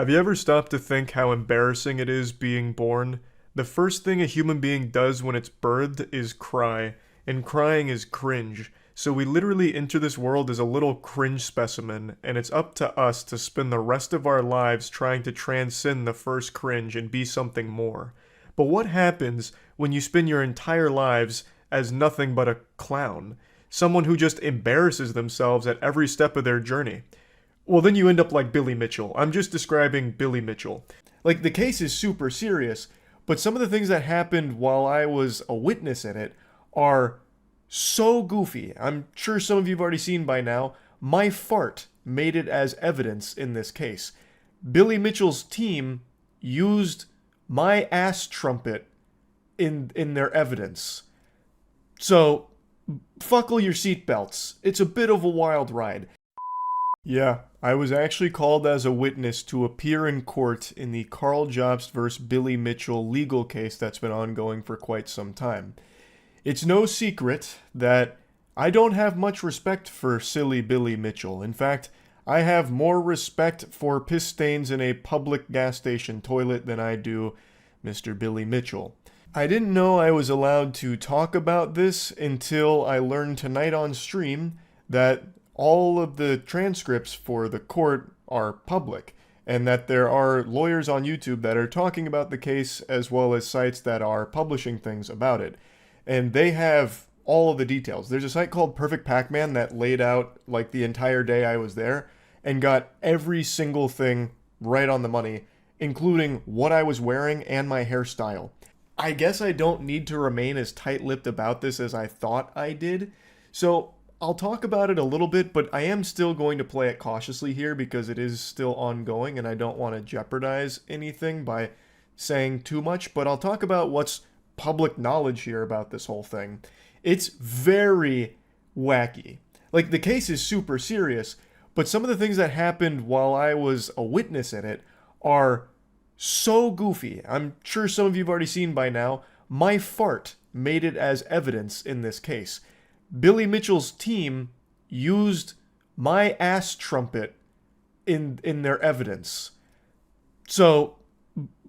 Have you ever stopped to think how embarrassing it is being born? The first thing a human being does when it's birthed is cry, and crying is cringe. So we literally enter this world as a little cringe specimen, and it's up to us to spend the rest of our lives trying to transcend the first cringe and be something more. But what happens when you spend your entire lives as nothing but a clown? Someone who just embarrasses themselves at every step of their journey. Well, then you end up like Billy Mitchell. I'm just describing Billy Mitchell. Like, the case is super serious, but some of the things that happened while I was a witness in it are so goofy. I'm sure some of you have already seen by now. My fart made it as evidence in this case. Billy Mitchell's team used my ass trumpet in their evidence. So, buckle your seatbelts. It's a bit of a wild ride. Yeah, I was actually called as a witness to appear in court in the Carl Jobst vs. Billy Mitchell legal case that's been ongoing for quite some time. It's no secret that I don't have much respect for silly Billy Mitchell. In fact, I have more respect for piss stains in a public gas station toilet than I do Mr. Billy Mitchell. I didn't know I was allowed to talk about this until I learned tonight on stream that all of the transcripts for the court are public, and that there are lawyers on YouTube that are talking about the case as well as sites that are publishing things about it. And they have all of the details. There's a site called Perfect Pac-Man that laid out like the entire day I was there and got every single thing right on the money, including what I was wearing and my hairstyle. I guess I don't need to remain as tight-lipped about this as I thought I did, so I'll talk about it a little bit, but I am still going to play it cautiously here because it is still ongoing and I don't want to jeopardize anything by saying too much, but I'll talk about what's public knowledge here about this whole thing. It's very wacky. Like, the case is super serious, but some of the things that happened while I was a witness in it are so goofy. I'm sure some of you have already seen by now. My fart made it as evidence in this case. Billy Mitchell's team used my ass trumpet in their evidence. So,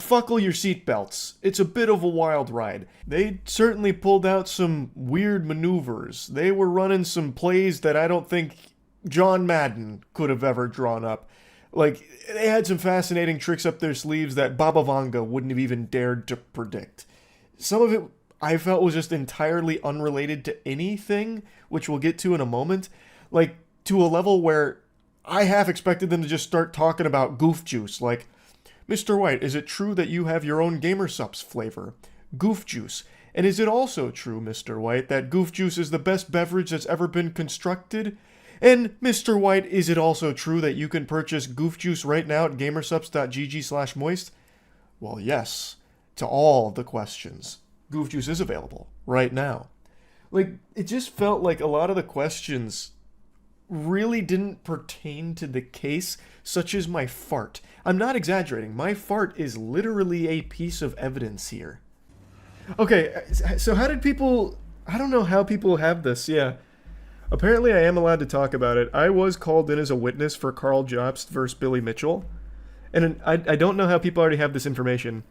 buckle your seatbelts. It's a bit of a wild ride. They certainly pulled out some weird maneuvers. They were running some plays that I don't think John Madden could have ever drawn up. Like, they had some fascinating tricks up their sleeves that Baba Vanga wouldn't have even dared to predict. Some of it I felt was just entirely unrelated to anything, which we'll get to in a moment. Like, to a level where I half expected them to just start talking about goof juice. Like, Mr. White, is it true that you have your own GamerSupps flavor? Goof juice. And is it also true, Mr. White, that goof juice is the best beverage that's ever been constructed? And, Mr. White, is it also true that you can purchase goof juice right now at gamersupps.gg/moist? Well, yes, to all the questions. Goof juice is available right now. Like, it just felt like a lot of the questions really didn't pertain to the case, such as my fart. I'm not exaggerating. My fart is literally a piece of evidence here. Okay, so how did people... I don't know how people have this, yeah. Apparently I am allowed to talk about it. I was called in as a witness for Carl Jobst versus Billy Mitchell. And I don't know how people already have this information.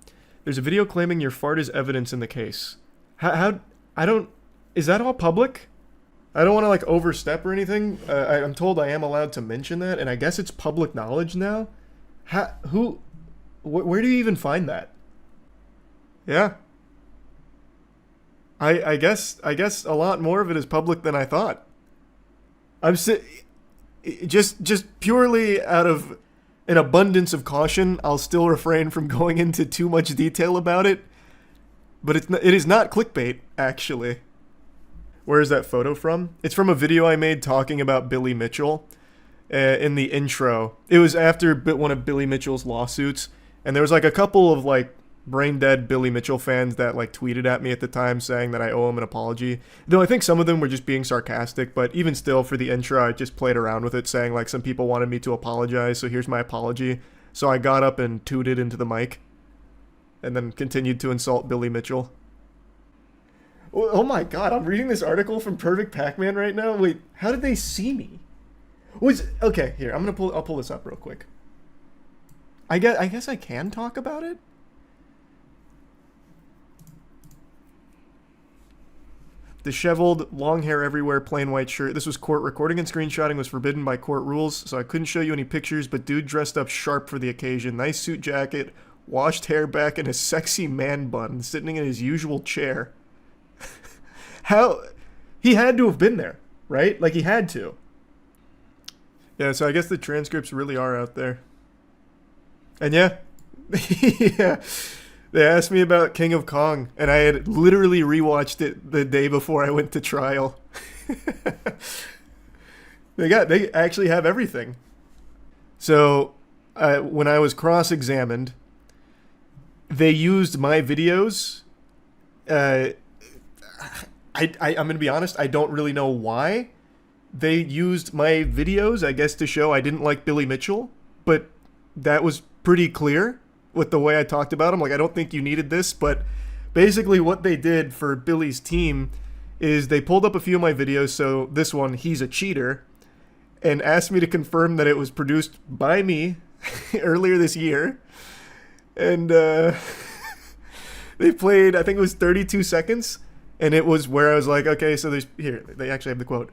There's a video claiming your fart is evidence in the case. Is that all public? I don't want to like overstep or anything. I'm told I am allowed to mention that, and I guess it's public knowledge now. Where do you even find that? Yeah. I guess a lot more of it is public than I thought. Just purely out of an abundance of caution, I'll still refrain from going into too much detail about it. But it is not clickbait, actually. Where is that photo from? It's from a video I made talking about Billy Mitchell in the intro. It was after one of Billy Mitchell's lawsuits, and there was like a couple of like brain dead Billy Mitchell fans that like tweeted at me at the time saying that I owe him an apology. Though I think some of them were just being sarcastic, but even still, for the intro, I just played around with it, saying like some people wanted me to apologize, so here's my apology. So I got up and tooted into the mic, and then continued to insult Billy Mitchell. Oh my god, I'm reading this article from Perfect Pac-Man right now. Wait, how did they see me? Okay, here, I'll pull this up real quick. I guess I can talk about it. Disheveled, long hair everywhere, plain white shirt. This was court. Recording and screenshotting was forbidden by court rules, so I couldn't show you any pictures, but dude dressed up sharp for the occasion. Nice suit jacket, washed hair back in a sexy man bun, sitting in his usual chair. How? He had to have been there, right? Like, he had to. Yeah, so I guess the transcripts really are out there. And yeah. Yeah. They asked me about King of Kong, and I had literally rewatched it the day before I went to trial. They actually have everything. So, when I was cross-examined, they used my videos. I'm going to be honest, I don't really know why. They used my videos, I guess, to show I didn't like Billy Mitchell, but that was pretty clear with the way I talked about him. Like, I don't think you needed this, but basically what they did for Billy's team is they pulled up a few of my videos. So this one, He's a Cheater, and asked me to confirm that it was produced by me earlier this year. And they played, I think it was 32 seconds, and it was where I was like, okay, so there's, here, they actually have the quote.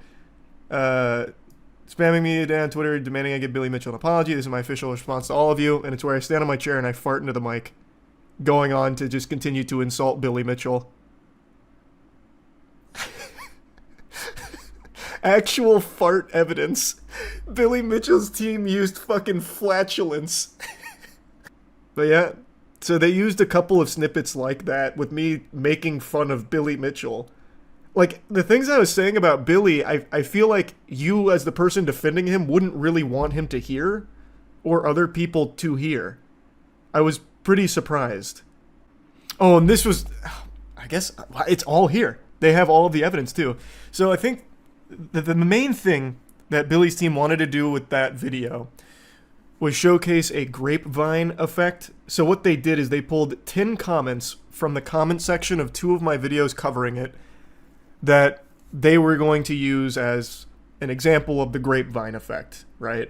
Spamming me down Twitter, demanding I give Billy Mitchell an apology. This is my official response to all of you. And it's where I stand on my chair and I fart into the mic, going on to just continue to insult Billy Mitchell. Actual fart evidence. Billy Mitchell's team used fucking flatulence. But yeah, so they used a couple of snippets like that with me making fun of Billy Mitchell. Like, the things I was saying about Billy, I feel like you, as the person defending him, wouldn't really want him to hear, or other people to hear. I was pretty surprised. Oh, and this was, I guess, it's all here. They have all of the evidence, too. So I think the main thing that Billy's team wanted to do with that video was showcase a grapevine effect. So what they did is they pulled 10 comments from the comment section of 2 of my videos covering it, that they were going to use as an example of the grapevine effect, right?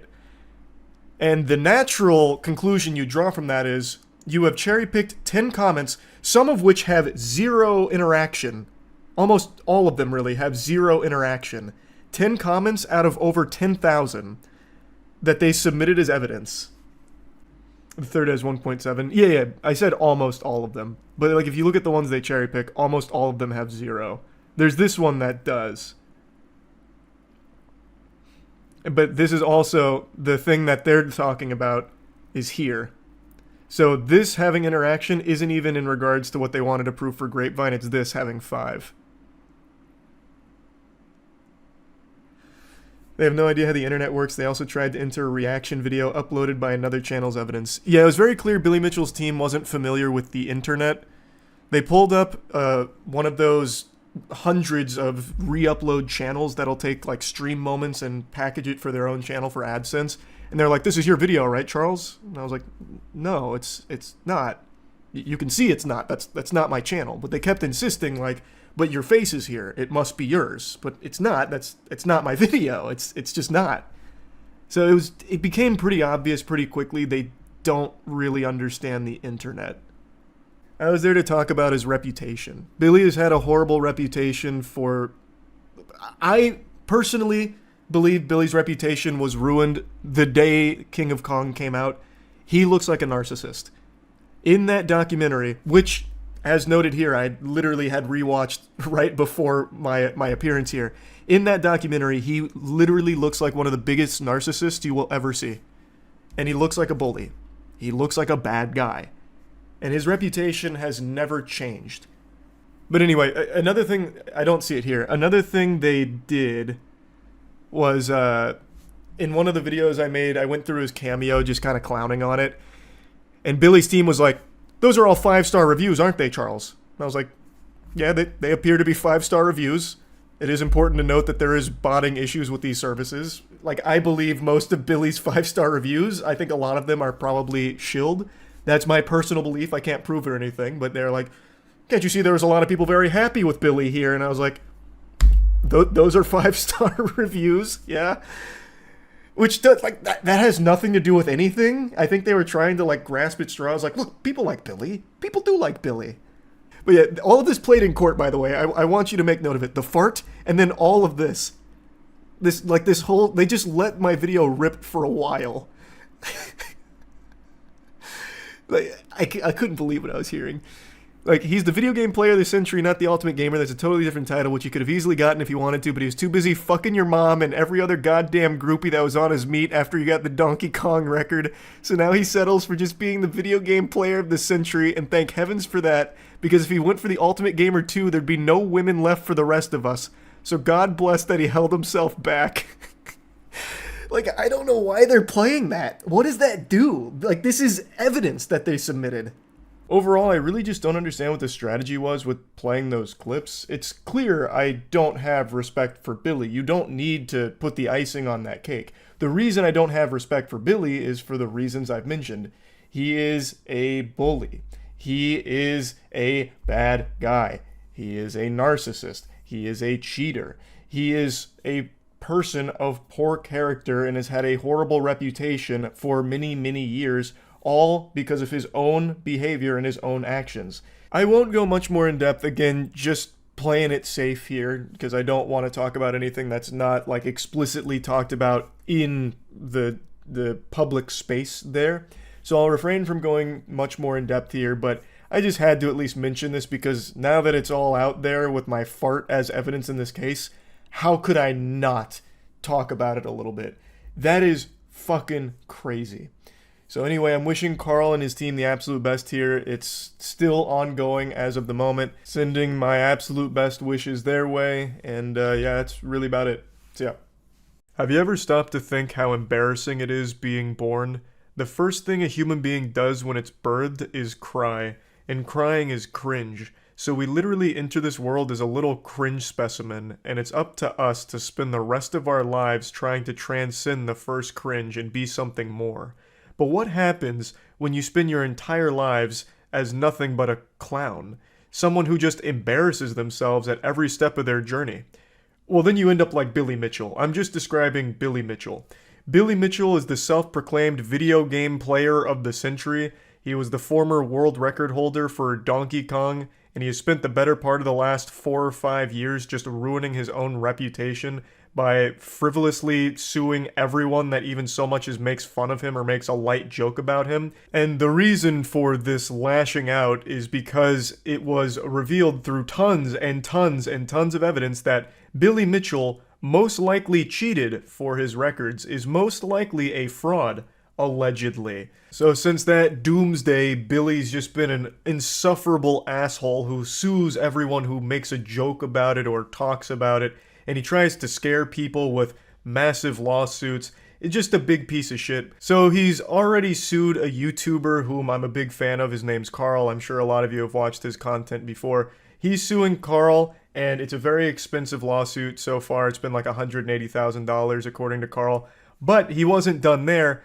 And the natural conclusion you draw from that is you have cherry-picked 10 comments, some of which have 0 interaction. Almost all of them really have 0 interaction. 10 comments out of over 10,000 that they submitted as evidence. The third has 1.7. Yeah, I said almost all of them. But like, if you look at the ones they cherry-pick, almost all of them have 0. There's this one that does. But this is also the thing that they're talking about is here. So this having interaction isn't even in regards to what they wanted to prove for grapevine. It's this having 5. They have no idea how the internet works. They also tried to enter a reaction video uploaded by another channel's evidence. Yeah, it was very clear Billy Mitchell's team wasn't familiar with the internet. They pulled up one of those hundreds of re-upload channels that'll take like stream moments and package it for their own channel for AdSense, and they're like, this is your video, right, Charles? And I was like, no, it's not. You can see it's not. That's not my channel. But they kept insisting, like, but your face is here, it must be yours. But it's not. It's not my video. It's just not. So it became pretty obvious pretty quickly they don't really understand the internet. I was there to talk about his reputation. Billy has had a horrible reputation for... I personally believe Billy's reputation was ruined the day King of Kong came out. He looks like a narcissist. In that documentary, which, as noted here, I literally had rewatched right before my appearance here. In that documentary, he literally looks like one of the biggest narcissists you will ever see. And he looks like a bully. He looks like a bad guy. And his reputation has never changed. But anyway, another thing, I don't see it here. Another thing they did was, in one of the videos I made, I went through his cameo, just kind of clowning on it. And Billy's team was like, those are all 5-star reviews, aren't they, Charles? And I was like, yeah, they appear to be 5-star reviews. It is important to note that there is botting issues with these services. Like, I believe most of Billy's 5-star reviews, I think a lot of them are probably shilled. That's my personal belief. I can't prove it or anything, but they're like, can't you see there was a lot of people very happy with Billy here? And I was like, those are 5-star reviews, yeah? Which does, like, that has nothing to do with anything. I think they were trying to, like, grasp at straws. Like, look, people like Billy. People do like Billy. But yeah, all of this played in court, by the way. I want you to make note of it. The fart, and then all of this. This whole... They just let my video rip for a while. Like, I couldn't believe what I was hearing. Like, he's the video game player of the century, not the ultimate gamer. That's a totally different title, which you could have easily gotten if you wanted to, but he was too busy fucking your mom and every other goddamn groupie that was on his meat after he got the Donkey Kong record. So now he settles for just being the video game player of the century, and thank heavens for that, because if he went for the ultimate gamer too, there'd be no women left for the rest of us. So God bless that he held himself back. Like, I don't know why they're playing that. What does that do? Like, this is evidence that they submitted. Overall, I really just don't understand what the strategy was with playing those clips. It's clear I don't have respect for Billy. You don't need to put the icing on that cake. The reason I don't have respect for Billy is for the reasons I've mentioned. He is a bully. He is a bad guy. He is a narcissist. He is a cheater. He is a person of poor character and has had a horrible reputation for many, many years, all because of his own behavior and his own actions. I won't go much more in depth, again, just playing it safe here, because I don't want to talk about anything that's not, like, explicitly talked about in the public space there. So I'll refrain from going much more in depth here, but I just had to at least mention this, because now that it's all out there with my fart as evidence in this case, how could I not talk about it a little bit? That is fucking crazy. So anyway, I'm wishing Carl and his team the absolute best here. It's still ongoing as of the moment. Sending my absolute best wishes their way. And yeah, that's really about it. So yeah. Have you ever stopped to think how embarrassing it is being born? The first thing a human being does when it's birthed is cry. And crying is cringe. So we literally enter this world as a little cringe specimen, and it's up to us to spend the rest of our lives trying to transcend the first cringe and be something more. But what happens when you spend your entire lives as nothing but a clown? Someone who just embarrasses themselves at every step of their journey. Well, then you end up like Billy Mitchell. I'm just describing Billy Mitchell. Billy Mitchell is the self-proclaimed video game player of the century. He was the former world record holder for Donkey Kong, and he has spent the better part of the last 4 or 5 years just ruining his own reputation by frivolously suing everyone that even so much as makes fun of him or makes a light joke about him. And the reason for this lashing out is because it was revealed through tons and tons and tons of evidence that Billy Mitchell most likely cheated for his records, is most likely a fraud, allegedly. So since that doomsday, Billy's just been an insufferable asshole who sues everyone who makes a joke about it or talks about it, and he tries to scare people with massive lawsuits. It's just a big piece of shit. So he's already sued a YouTuber whom I'm a big fan of. His name's Carl. I'm sure a lot of you have watched his content before. He's suing Carl, and it's a very expensive lawsuit so far. It's been like $180,000 according to Carl. But he wasn't done there.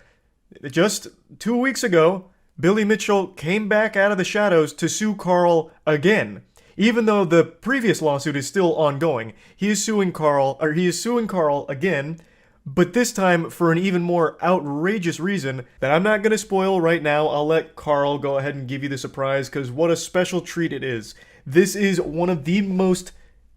Just 2 weeks ago, Billy Mitchell came back out of the shadows to sue Carl again. Even though the previous lawsuit is still ongoing, he is suing Carl again, but this time for an even more outrageous reason that I'm not going to spoil right now. I'll let Carl go ahead and give you the surprise, because what a special treat it is. This is one of the most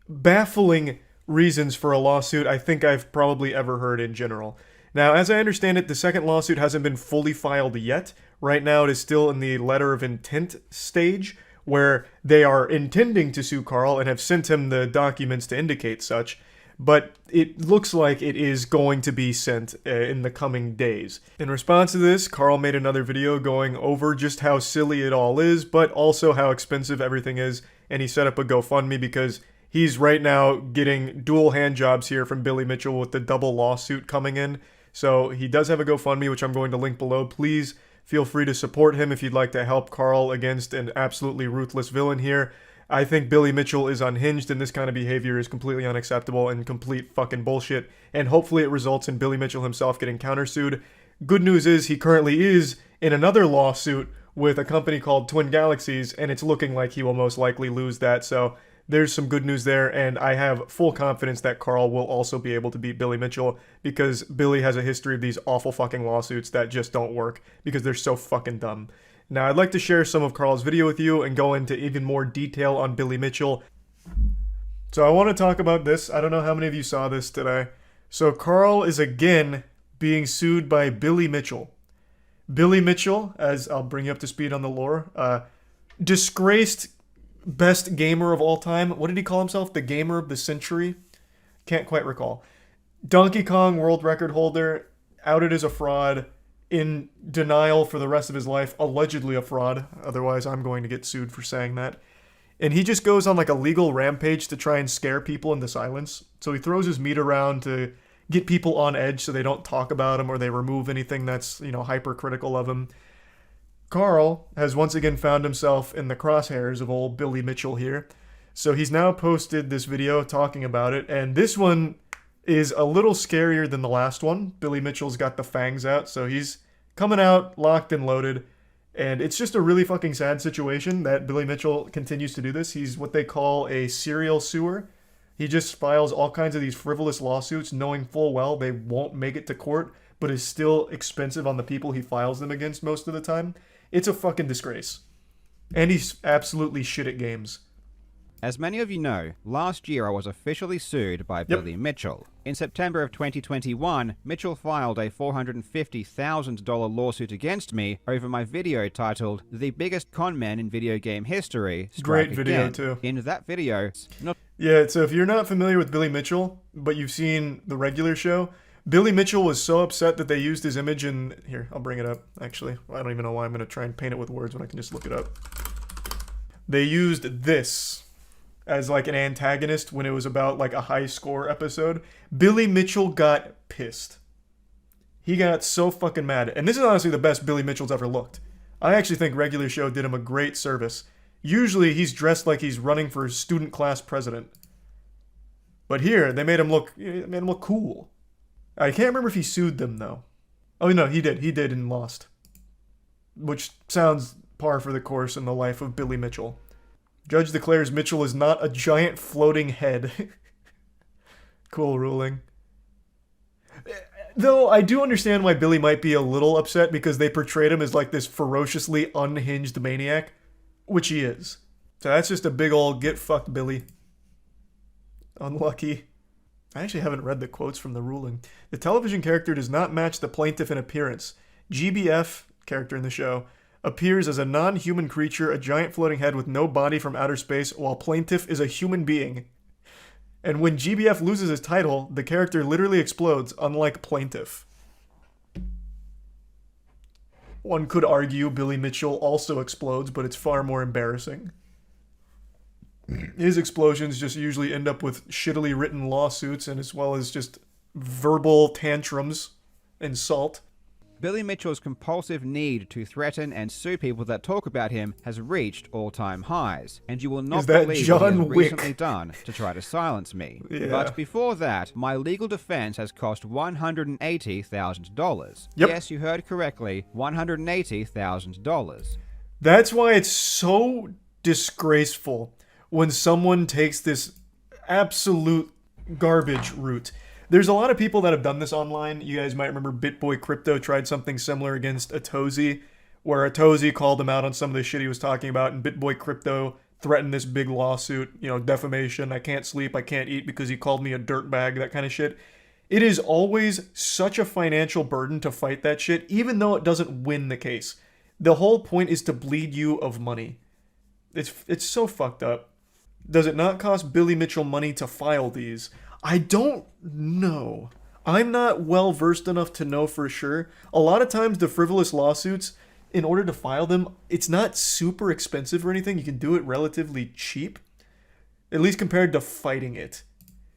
baffling reasons for a lawsuit I think I've probably ever heard in general. Now, as I understand it, the second lawsuit hasn't been fully filed yet. Right now it is still in the letter of intent stage, where they are intending to sue Carl and have sent him the documents to indicate such, but it looks like it is going to be sent in the coming days. In response to this, Carl made another video going over just how silly it all is, but also how expensive everything is, and he set up a GoFundMe because he's right now getting dual hand jobs here from Billy Mitchell with the double lawsuit coming in. So he does have a GoFundMe, which I'm going to link below. Please feel free to support him if you'd like to help Carl against an absolutely ruthless villain here. I think Billy Mitchell is unhinged, and this kind of behavior is completely unacceptable and complete fucking bullshit. And hopefully it results in Billy Mitchell himself getting countersued. Good news is he currently is in another lawsuit with a company called Twin Galaxies, and it's looking like he will most likely lose that. So there's some good news there, and I have full confidence that Carl will also be able to beat Billy Mitchell because Billy has a history of these awful fucking lawsuits that just don't work because they're so fucking dumb. Now, I'd like to share some of Carl's video with you and go into even more detail on Billy Mitchell. So I want to talk about this. I don't know how many of you saw this today. So Carl is again being sued by Billy Mitchell. Billy Mitchell, as I'll bring you up to speed on the lore, disgraced best gamer of all time. What did he call himself? The gamer of the century? Can't quite recall. Donkey Kong world record holder, outed as a fraud, in denial for the rest of his life, allegedly a fraud. Otherwise, I'm going to get sued for saying that. And he just goes on like a legal rampage to try and scare people into silence. So he throws his meat around to get people on edge so they don't talk about him or they remove anything that's, hypercritical of him. Carl has once again found himself in the crosshairs of old Billy Mitchell here. So he's now posted this video talking about it, and this one is a little scarier than the last one. Billy Mitchell's got the fangs out, so he's coming out locked and loaded. And it's just a really fucking sad situation that Billy Mitchell continues to do this. He's what they call a serial suer. He just files all kinds of these frivolous lawsuits knowing full well they won't make it to court, but is still expensive on the people he files them against most of the time. It's a fucking disgrace. And he's absolutely shit at games. As many of you know, last year I was officially sued by Billy Mitchell. In September of 2021, Mitchell filed a $450,000 lawsuit against me over my video titled "The Biggest Con Man in Video Game History." Great video too. In that video, Yeah, so if you're not familiar with Billy Mitchell, but you've seen the regular show, Billy Mitchell was so upset that they used his image in... Here, I'll bring it up, actually. I don't even know why I'm going to try and paint it with words when I can just look it up. They used this as like an antagonist when it was about like a high score episode. Billy Mitchell got pissed. He got so fucking mad. And this is honestly the best Billy Mitchell's ever looked. I actually think regular show did him a great service. Usually he's dressed like he's running for student class president. But here, they made him look cool. I can't remember if he sued them though. Oh no, he did. He did and lost. Which sounds par for the course in the life of Billy Mitchell. Judge declares Mitchell is not a giant floating head. Cool ruling. Though I do understand why Billy might be a little upset because they portrayed him as like this ferociously unhinged maniac, which he is. So that's just a big old get fucked Billy. Unlucky. I actually haven't read the quotes from the ruling. The television character does not match the plaintiff in appearance. GBF, character in the show, appears as a non-human creature, a giant floating head with no body from outer space, while plaintiff is a human being. And when GBF loses his title, the character literally explodes, unlike plaintiff. One could argue Billy Mitchell also explodes, but it's far more embarrassing. His explosions just usually end up with shittily written lawsuits and as well as just verbal tantrums, insult. Billy Mitchell's compulsive need to threaten and sue people that talk about him has reached all-time highs, and you will not believe what he has recently done to try to silence me. Yeah. But before that, my legal defense has cost $180,000. Yep. Yes, you heard correctly, $180,000. That's why it's so disgraceful when someone takes this absolute garbage route. There's a lot of people that have done this online. You guys might remember BitBoy Crypto tried something similar against Atozy, where Atozy called him out on some of the shit he was talking about, and BitBoy Crypto threatened this big lawsuit, defamation, I can't sleep, I can't eat because he called me a dirtbag, that kind of shit. It is always such a financial burden to fight that shit, even though it doesn't win the case. The whole point is to bleed you of money. It's so fucked up. Does it not cost Billy Mitchell money to file these? I don't know. I'm not well versed enough to know for sure. A lot of times the frivolous lawsuits, in order to file them, it's not super expensive or anything. You can do it relatively cheap, at least compared to fighting it.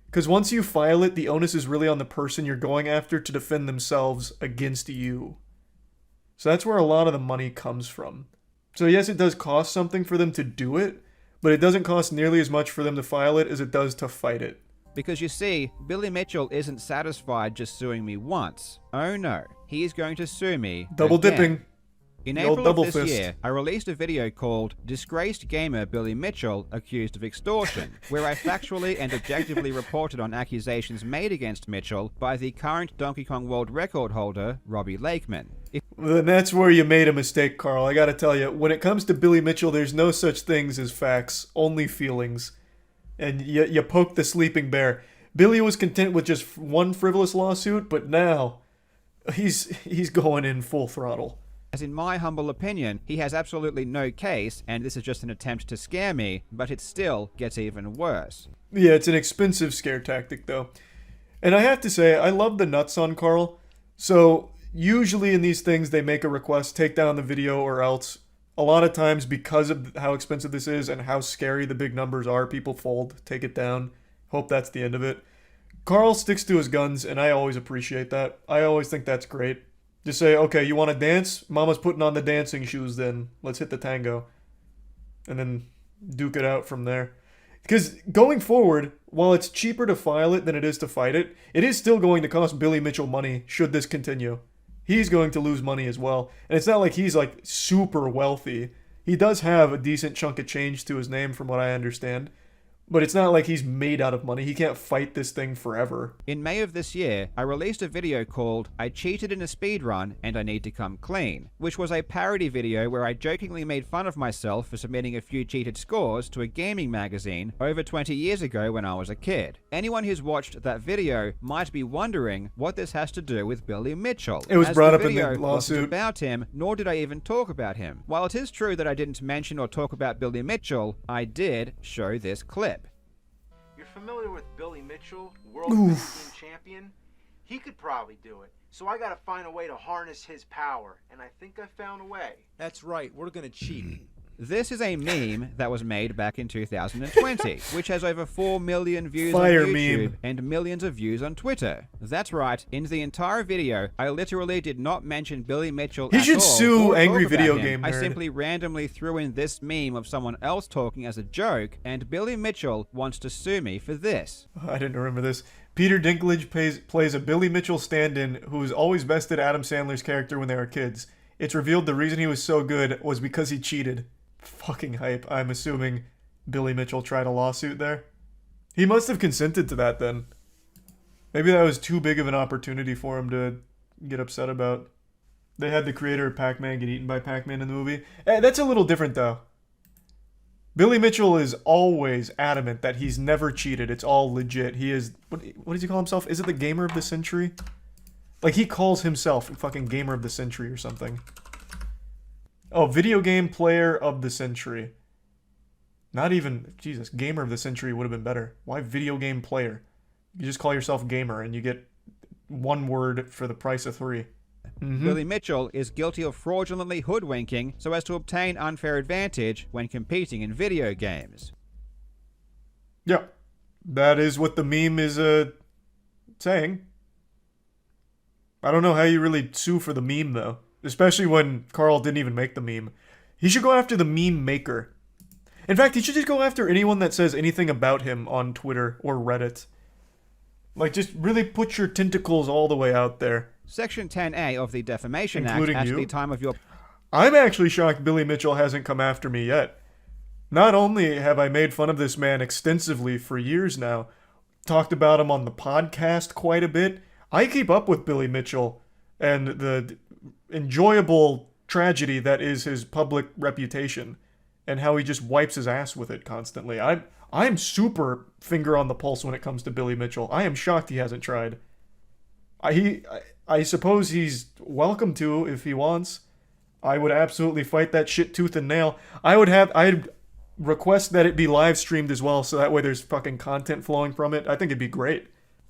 Because once you file it, the onus is really on the person you're going after to defend themselves against you. So that's where a lot of the money comes from. So yes, it does cost something for them to do it, but it doesn't cost nearly as much for them to file it as it does to fight it. Because you see, Billy Mitchell isn't satisfied just suing me once. Oh no, he is going to sue me Double again. dipping. In The old April of double this fist. year, I released a video called Disgraced Gamer Billy Mitchell Accused of Extortion, where I factually and objectively reported on accusations made against Mitchell by the current Donkey Kong World Record holder, Robbie Lakeman. Then that's where you made a mistake, Carl. I gotta tell you, when it comes to Billy Mitchell, there's no such things as facts, only feelings. And you poke the sleeping bear. Billy was content with just one frivolous lawsuit, but now he's going in full throttle. As in my humble opinion, he has absolutely no case, and this is just an attempt to scare me, but it still gets even worse. Yeah, it's an expensive scare tactic, though. And I have to say, I love the nuts on Carl. So, usually in these things, they make a request, take down the video or else. A lot of times, because of how expensive this is and how scary the big numbers are, people fold, take it down. Hope that's the end of it. Carl sticks to his guns, and I always appreciate that. I always think that's great. Just say, okay, you want to dance? Mama's putting on the dancing shoes then. Let's hit the tango. And then duke it out from there. Because going forward, while it's cheaper to file it than it is to fight it, it is still going to cost Billy Mitchell money should this continue. He's going to lose money as well. And it's not like he's like super wealthy. He does have a decent chunk of change to his name from what I understand. But it's not like he's made out of money. He can't fight this thing forever. In May of this year, I released a video called I Cheated in a Speedrun and I Need to Come Clean, which was a parody video where I jokingly made fun of myself for submitting a few cheated scores to a gaming magazine over 20 years ago when I was a kid. Anyone who's watched that video might be wondering what this has to do with Billy Mitchell. It was As brought the up in the video wasn't lawsuit. about him, nor did I even talk about him. While it is true that I didn't mention or talk about Billy Mitchell, I did show this clip. You're familiar with Billy Mitchell, world video game champion? He could probably do it. So I gotta find a way to harness his power, and I think I found a way. That's right, we're gonna cheat. This is a meme that was made back in 2020, which has over 4 million views Fire on YouTube meme. and millions of views on Twitter. That's right, in the entire video, I literally did not mention Billy Mitchell He at should all sue or talk Angry about Video him. Game I Nerd. simply randomly threw in this meme of someone else talking as a joke, and Billy Mitchell wants to sue me for this. I didn't remember this. Peter Dinklage plays a Billy Mitchell stand-in who's always bested Adam Sandler's character when they were kids. It's revealed the reason he was so good was because he cheated. Fucking hype. I'm assuming Billy Mitchell tried a lawsuit there. He must have consented to that then. Maybe that was too big of an opportunity for him to get upset about. They had the creator of Pac-Man get eaten by Pac-Man in the movie. That's a little different though. Billy Mitchell is always adamant that he's never cheated. It's all legit. He is... What does he call himself? Is it the Gamer of the Century? Like, he calls himself fucking Gamer of the Century or something. Oh, Video Game Player of the Century. Not even... Jesus, Gamer of the Century would have been better. Why Video Game Player? You just call yourself Gamer and you get one word for the price of 3. Mm-hmm. Billy Mitchell is guilty of fraudulently hoodwinking so as to obtain unfair advantage when competing in video games. Yeah. That is what the meme is saying. I don't know how you really sue for the meme, though. Especially when Carl didn't even make the meme. He should go after the meme maker. In fact, he should just go after anyone that says anything about him on Twitter or Reddit. Like, just really put your tentacles all the way out there. Section 10A of the Defamation Including Act at you? the time of your... I'm actually shocked Billy Mitchell hasn't come after me yet. Not only have I made fun of this man extensively for years now, talked about him on the podcast quite a bit, I keep up with Billy Mitchell and the enjoyable tragedy that is his public reputation and how he just wipes his ass with it constantly. I'm super finger on the pulse when it comes to Billy Mitchell. I am shocked he hasn't tried. I suppose he's welcome to if he wants. I would absolutely fight that shit tooth and nail. I'd request that it be live streamed as well so that way there's fucking content flowing from it. I think it'd be great.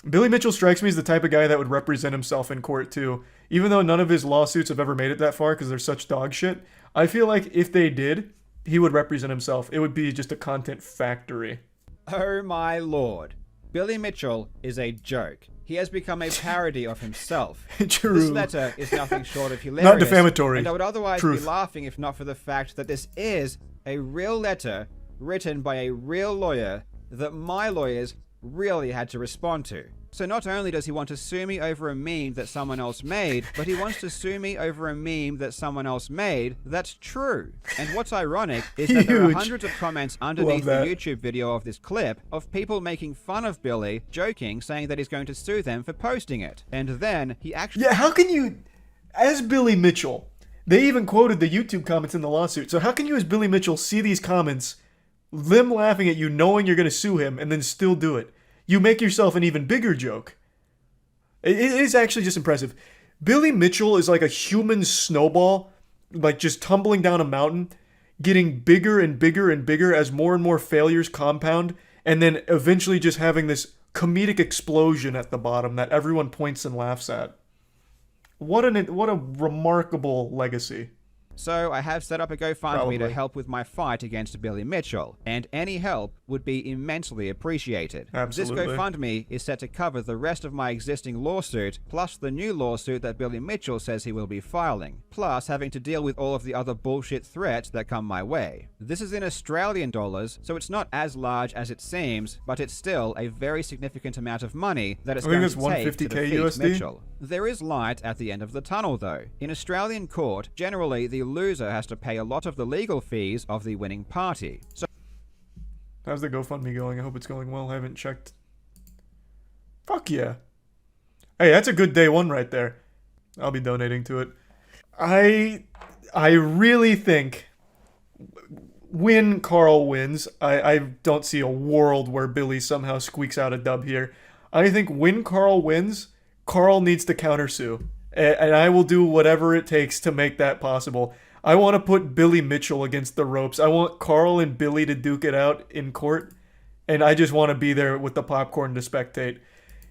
Billy Mitchell strikes me as the type of guy that would represent himself in court too. Even though none of his lawsuits have ever made it that far because they're such dog shit, I feel like if they did, he would represent himself. It would be just a content factory. Oh my lord. Billy Mitchell is a joke. He has become a parody of himself. True. This letter is nothing short of hilarious. Not defamatory. And I would otherwise Truth. be laughing if not for the fact that this is a real letter written by a real lawyer that my lawyers really had to respond to. So not only does he want to sue me over a meme that someone else made, but he wants to sue me over a meme that someone else made that's true. And what's ironic is that there are hundreds of comments underneath the YouTube video of this clip of people making fun of Billy, joking, saying that he's going to sue them for posting it. And then he actually... Yeah, how can you... As Billy Mitchell, they even quoted the YouTube comments in the lawsuit. So how can you as Billy Mitchell see these comments, them laughing at you, knowing you're going to sue him, and then still do it? You make yourself an even bigger joke. It is actually just impressive. Billy Mitchell is like a human snowball, like just tumbling down a mountain, getting bigger and bigger and bigger as more and more failures compound, and then eventually just having this comedic explosion at the bottom that everyone points and laughs at. What a remarkable legacy. So I have set up a GoFundMe to help with my fight against Billy Mitchell, and any help would be immensely appreciated. Absolutely. This GoFundMe is set to cover the rest of my existing lawsuit, plus the new lawsuit that Billy Mitchell says he will be filing, plus having to deal with all of the other bullshit threats that come my way. This is in Australian dollars, so it's not as large as it seems, but it's still a very significant amount of money that it's going to take to defeat USD? Mitchell. There is light at the end of the tunnel, though. In Australian court, generally the loser has to pay a lot of the legal fees of the winning party. So how's the GoFundMe going? I hope it's going well. I haven't checked. Fuck yeah. Hey, that's a good day one right there. I'll be donating to it. I really think when Carl wins, I don't see a world where Billy somehow squeaks out a dub here. I think when Carl wins, Carl needs to countersue. And I will do whatever it takes to make that possible. I want to put Billy Mitchell against the ropes. I want Carl and Billy to duke it out in court. And I just want to be there with the popcorn to spectate.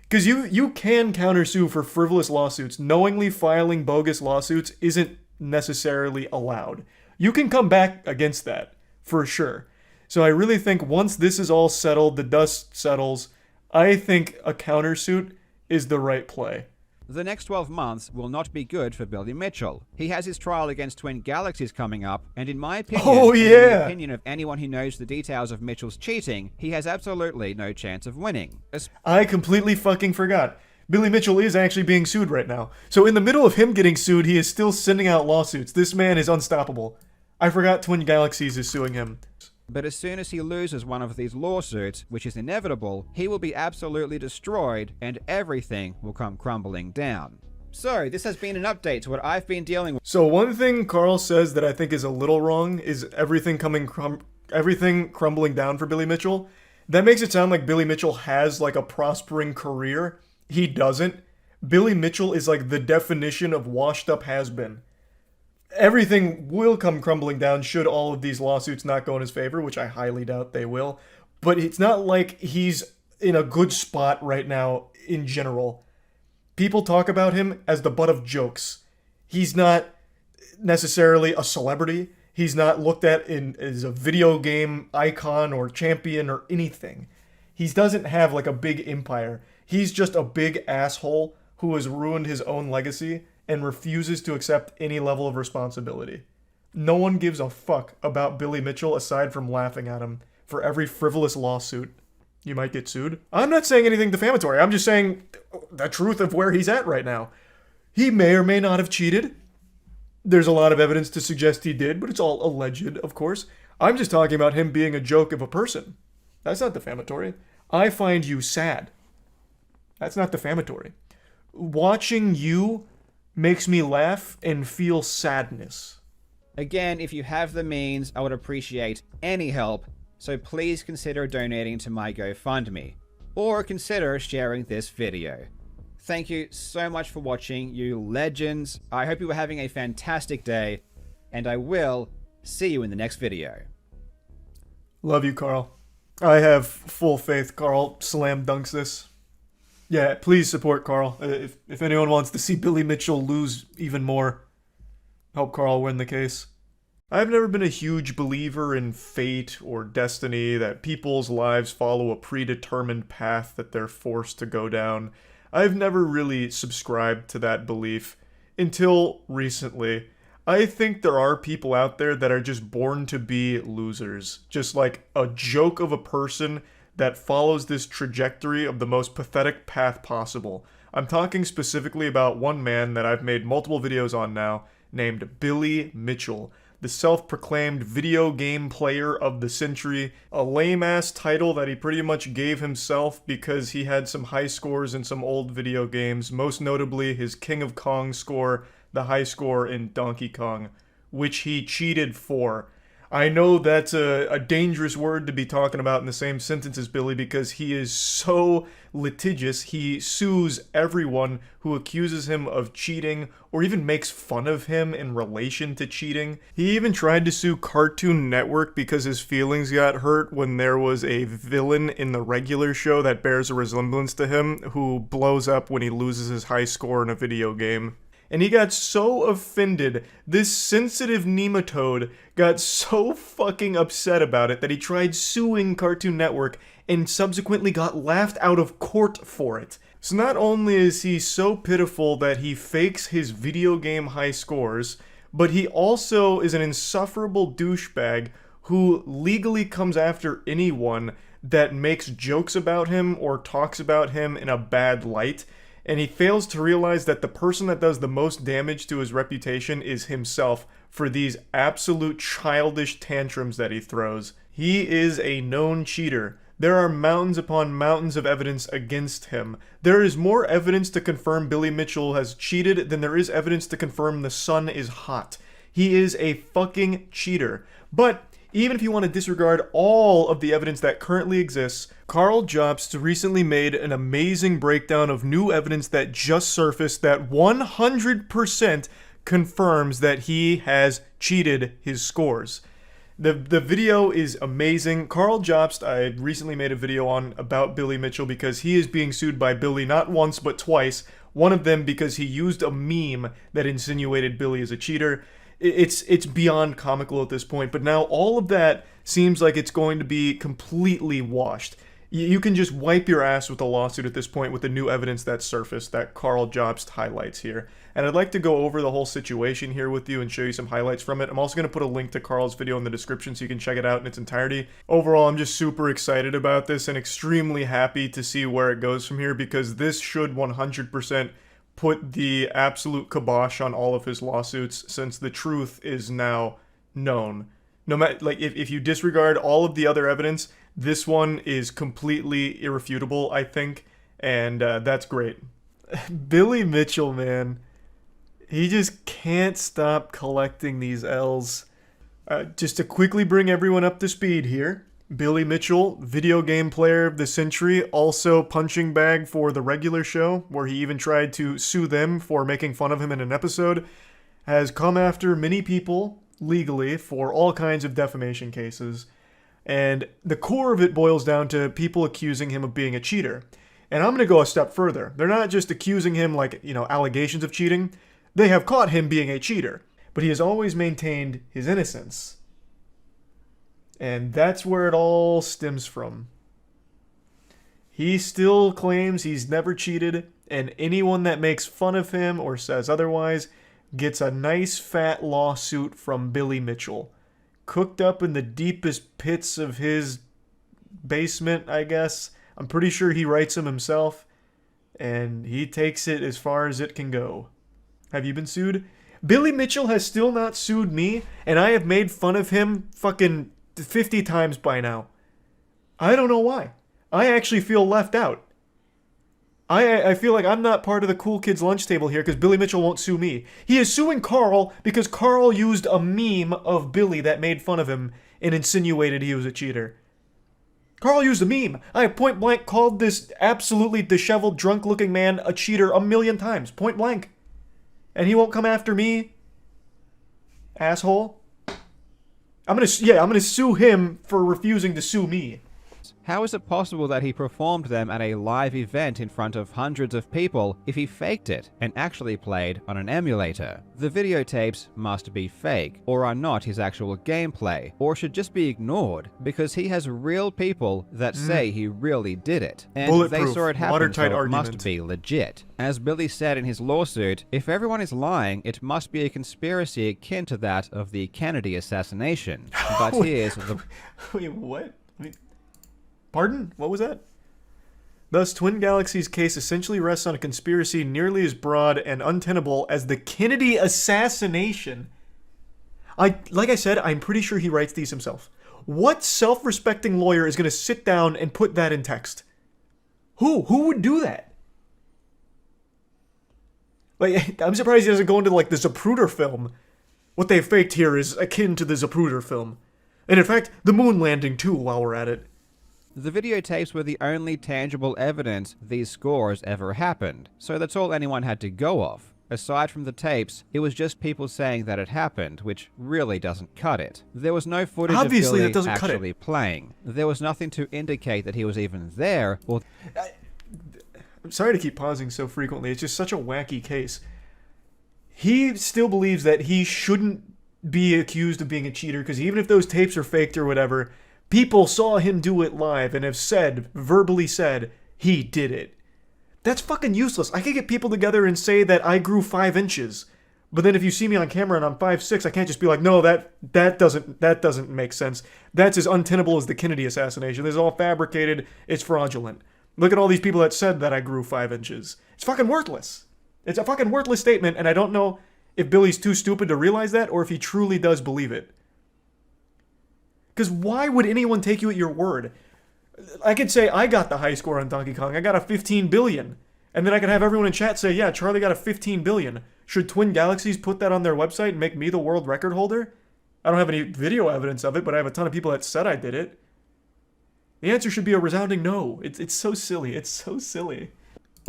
Because you can countersue for frivolous lawsuits. Knowingly filing bogus lawsuits isn't necessarily allowed. You can come back against that, for sure. So I really think once this is all settled, the dust settles, I think a countersuit is the right play. The next 12 months will not be good for Billy Mitchell. He has his trial against Twin Galaxies coming up, and in my opinion, and in the opinion of anyone who knows the details of Mitchell's cheating, he has absolutely no chance of winning. I completely fucking forgot. Billy Mitchell is actually being sued right now. So in the middle of him getting sued, he is still sending out lawsuits. This man is unstoppable. I forgot Twin Galaxies is suing him. But as soon as he loses one of these lawsuits, which is inevitable, he will be absolutely destroyed and everything will come crumbling down. So, this has been an update to what I've been dealing with. So one thing Carl says that I think is a little wrong is everything crumbling down for Billy Mitchell. That makes it sound like Billy Mitchell has like a prospering career. He doesn't. Billy Mitchell is like the definition of washed up has-been. Everything will come crumbling down should all of these lawsuits not go in his favor, which I highly doubt they will. But it's not like he's in a good spot right now in general. People talk about him as the butt of jokes. He's not necessarily a celebrity. He's not looked at as a video game icon or champion or anything. He doesn't have like a big empire. He's just a big asshole who has ruined his own legacy and refuses to accept any level of responsibility. No one gives a fuck about Billy Mitchell aside from laughing at him for every frivolous lawsuit. You might get sued. I'm not saying anything defamatory. I'm just saying the truth of where he's at right now. He may or may not have cheated. There's a lot of evidence to suggest he did, but it's all alleged, of course. I'm just talking about him being a joke of a person. That's not defamatory. I find you sad. That's not defamatory. Watching you makes me laugh and feel sadness. Again, if you have the means, I would appreciate any help, so please consider donating to my GoFundMe, or consider sharing this video. Thank you so much for watching, you legends. I hope you are having a fantastic day, and I will see you in the next video. Love you, Carl. I have full faith Carl slam dunks this. Yeah, please support Carl. If anyone wants to see Billy Mitchell lose even more, help Carl win the case. I've never been a huge believer in fate or destiny, that people's lives follow a predetermined path that they're forced to go down. I've never really subscribed to that belief until recently. I think there are people out there that are just born to be losers. Just like a joke of a person that follows this trajectory of the most pathetic path possible. I'm talking specifically about one man that I've made multiple videos on now, named Billy Mitchell, the self-proclaimed video game player of the century, a lame-ass title that he pretty much gave himself because he had some high scores in some old video games, most notably his King of Kong score, the high score in Donkey Kong, which he cheated for. I know that's a dangerous word to be talking about in the same sentence as Billy because he is so litigious. He sues everyone who accuses him of cheating or even makes fun of him in relation to cheating. He even tried to sue Cartoon Network because his feelings got hurt when there was a villain in the regular show that bears a resemblance to him who blows up when he loses his high score in a video game. And he got so offended, this sensitive nematode got so fucking upset about it that he tried suing Cartoon Network and subsequently got laughed out of court for it. So not only is he so pitiful that he fakes his video game high scores, but he also is an insufferable douchebag who legally comes after anyone that makes jokes about him or talks about him in a bad light. And he fails to realize that the person that does the most damage to his reputation is himself for these absolute childish tantrums that he throws. He is a known cheater. There are mountains upon mountains of evidence against him. There is more evidence to confirm Billy Mitchell has cheated than there is evidence to confirm the sun is hot. He is a fucking cheater. But even if you want to disregard all of the evidence that currently exists, Carl Jobst recently made an amazing breakdown of new evidence that just surfaced that 100% confirms that he has cheated his scores. The video is amazing. Carl Jobst, I recently made a video on about Billy Mitchell because he is being sued by Billy not once but twice. One of them because he used a meme that insinuated Billy as a cheater. It's beyond comical at this point, but now all of that seems like it's going to be completely washed. You can just wipe your ass with a lawsuit at this point with the new evidence that surfaced that Carl Jobst highlights here. And I'd like to go over the whole situation here with you and show you some highlights from it. I'm also going to put a link to Carl's video in the description so you can check it out in its entirety. Overall, I'm just super excited about this and extremely happy to see where it goes from here because this should 100% put the absolute kibosh on all of his lawsuits since the truth is now known. No matter, like, if you disregard all of the other evidence, this one is completely irrefutable, I think, and that's great. Billy Mitchell, man, he just can't stop collecting these L's. Just to quickly bring everyone up to speed here, Billy Mitchell, video game player of the century, also punching bag for the regular show, where he even tried to sue them for making fun of him in an episode, has come after many people legally for all kinds of defamation cases. And the core of it boils down to people accusing him of being a cheater. And I'm going to go a step further. They're not just accusing him like, allegations of cheating. They have caught him being a cheater. But he has always maintained his innocence. And that's where it all stems from. He still claims he's never cheated, and anyone that makes fun of him or says otherwise gets a nice fat lawsuit from Billy Mitchell. Cooked up in the deepest pits of his basement, I guess. I'm pretty sure he writes them himself, and he takes it as far as it can go. Have you been sued? Billy Mitchell has still not sued me, and I have made fun of him fucking 50 times by now. I don't know why. I actually feel left out. I feel like I'm not part of the cool kids lunch table here because Billy Mitchell won't sue me. He is suing Carl because Carl used a meme of Billy that made fun of him and insinuated he was a cheater. Carl used a meme. I have point blank called this absolutely disheveled, drunk-looking man a cheater 1,000,000 times. Point blank. And he won't come after me? Asshole. I'm gonna sue him for refusing to sue me. How is it possible that he performed them at a live event in front of hundreds of people if he faked it and actually played on an emulator? The videotapes must be fake, or are not his actual gameplay, or should just be ignored, because he has real people that say he really did it, and they saw it happen, so it must be legit. As Billy said in his lawsuit, if everyone is lying, it must be a conspiracy akin to that of the Kennedy assassination. But here's the... Wait, what? Pardon? What was that? Thus, Twin Galaxies' case essentially rests on a conspiracy nearly as broad and untenable as the Kennedy assassination. Like I said, I'm pretty sure he writes these himself. What self-respecting lawyer is going to sit down and put that in text? Who? Who would do that? Like, I'm surprised he doesn't go into, like, the Zapruder film. What they faked here is akin to the Zapruder film. And in fact, the moon landing too, while we're at it. The videotapes were the only tangible evidence these scores ever happened, so that's all anyone had to go off. Aside from the tapes, it was just people saying that it happened, which really doesn't cut it. There was no footage Obviously, of that Billy doesn't cut it. actually playing. There was nothing to indicate that he was even there, or... I'm sorry to keep pausing so frequently. It's just such a wacky case. He still believes that he shouldn't be accused of being a cheater, because even if those tapes are faked or whatever, people saw him do it live and have said, verbally said, he did it. That's fucking useless. I could get people together and say that I grew 5 inches. But then if you see me on camera and I'm 5'6", I can't just be like, no, that doesn't make sense. That's as untenable as the Kennedy assassination. This is all fabricated. It's fraudulent. Look at all these people that said that I grew 5 inches. It's fucking worthless. It's a fucking worthless statement, and I don't know if Billy's too stupid to realize that or if he truly does believe it. Because why would anyone take you at your word? I could say I got the high score on Donkey Kong. I got a 15 billion. And then I could have everyone in chat say, yeah, Charlie got a 15 billion. Should Twin Galaxies put that on their website and make me the world record holder? I don't have any video evidence of it, but I have a ton of people that said I did it. The answer should be a resounding no. It's so silly. It's so silly.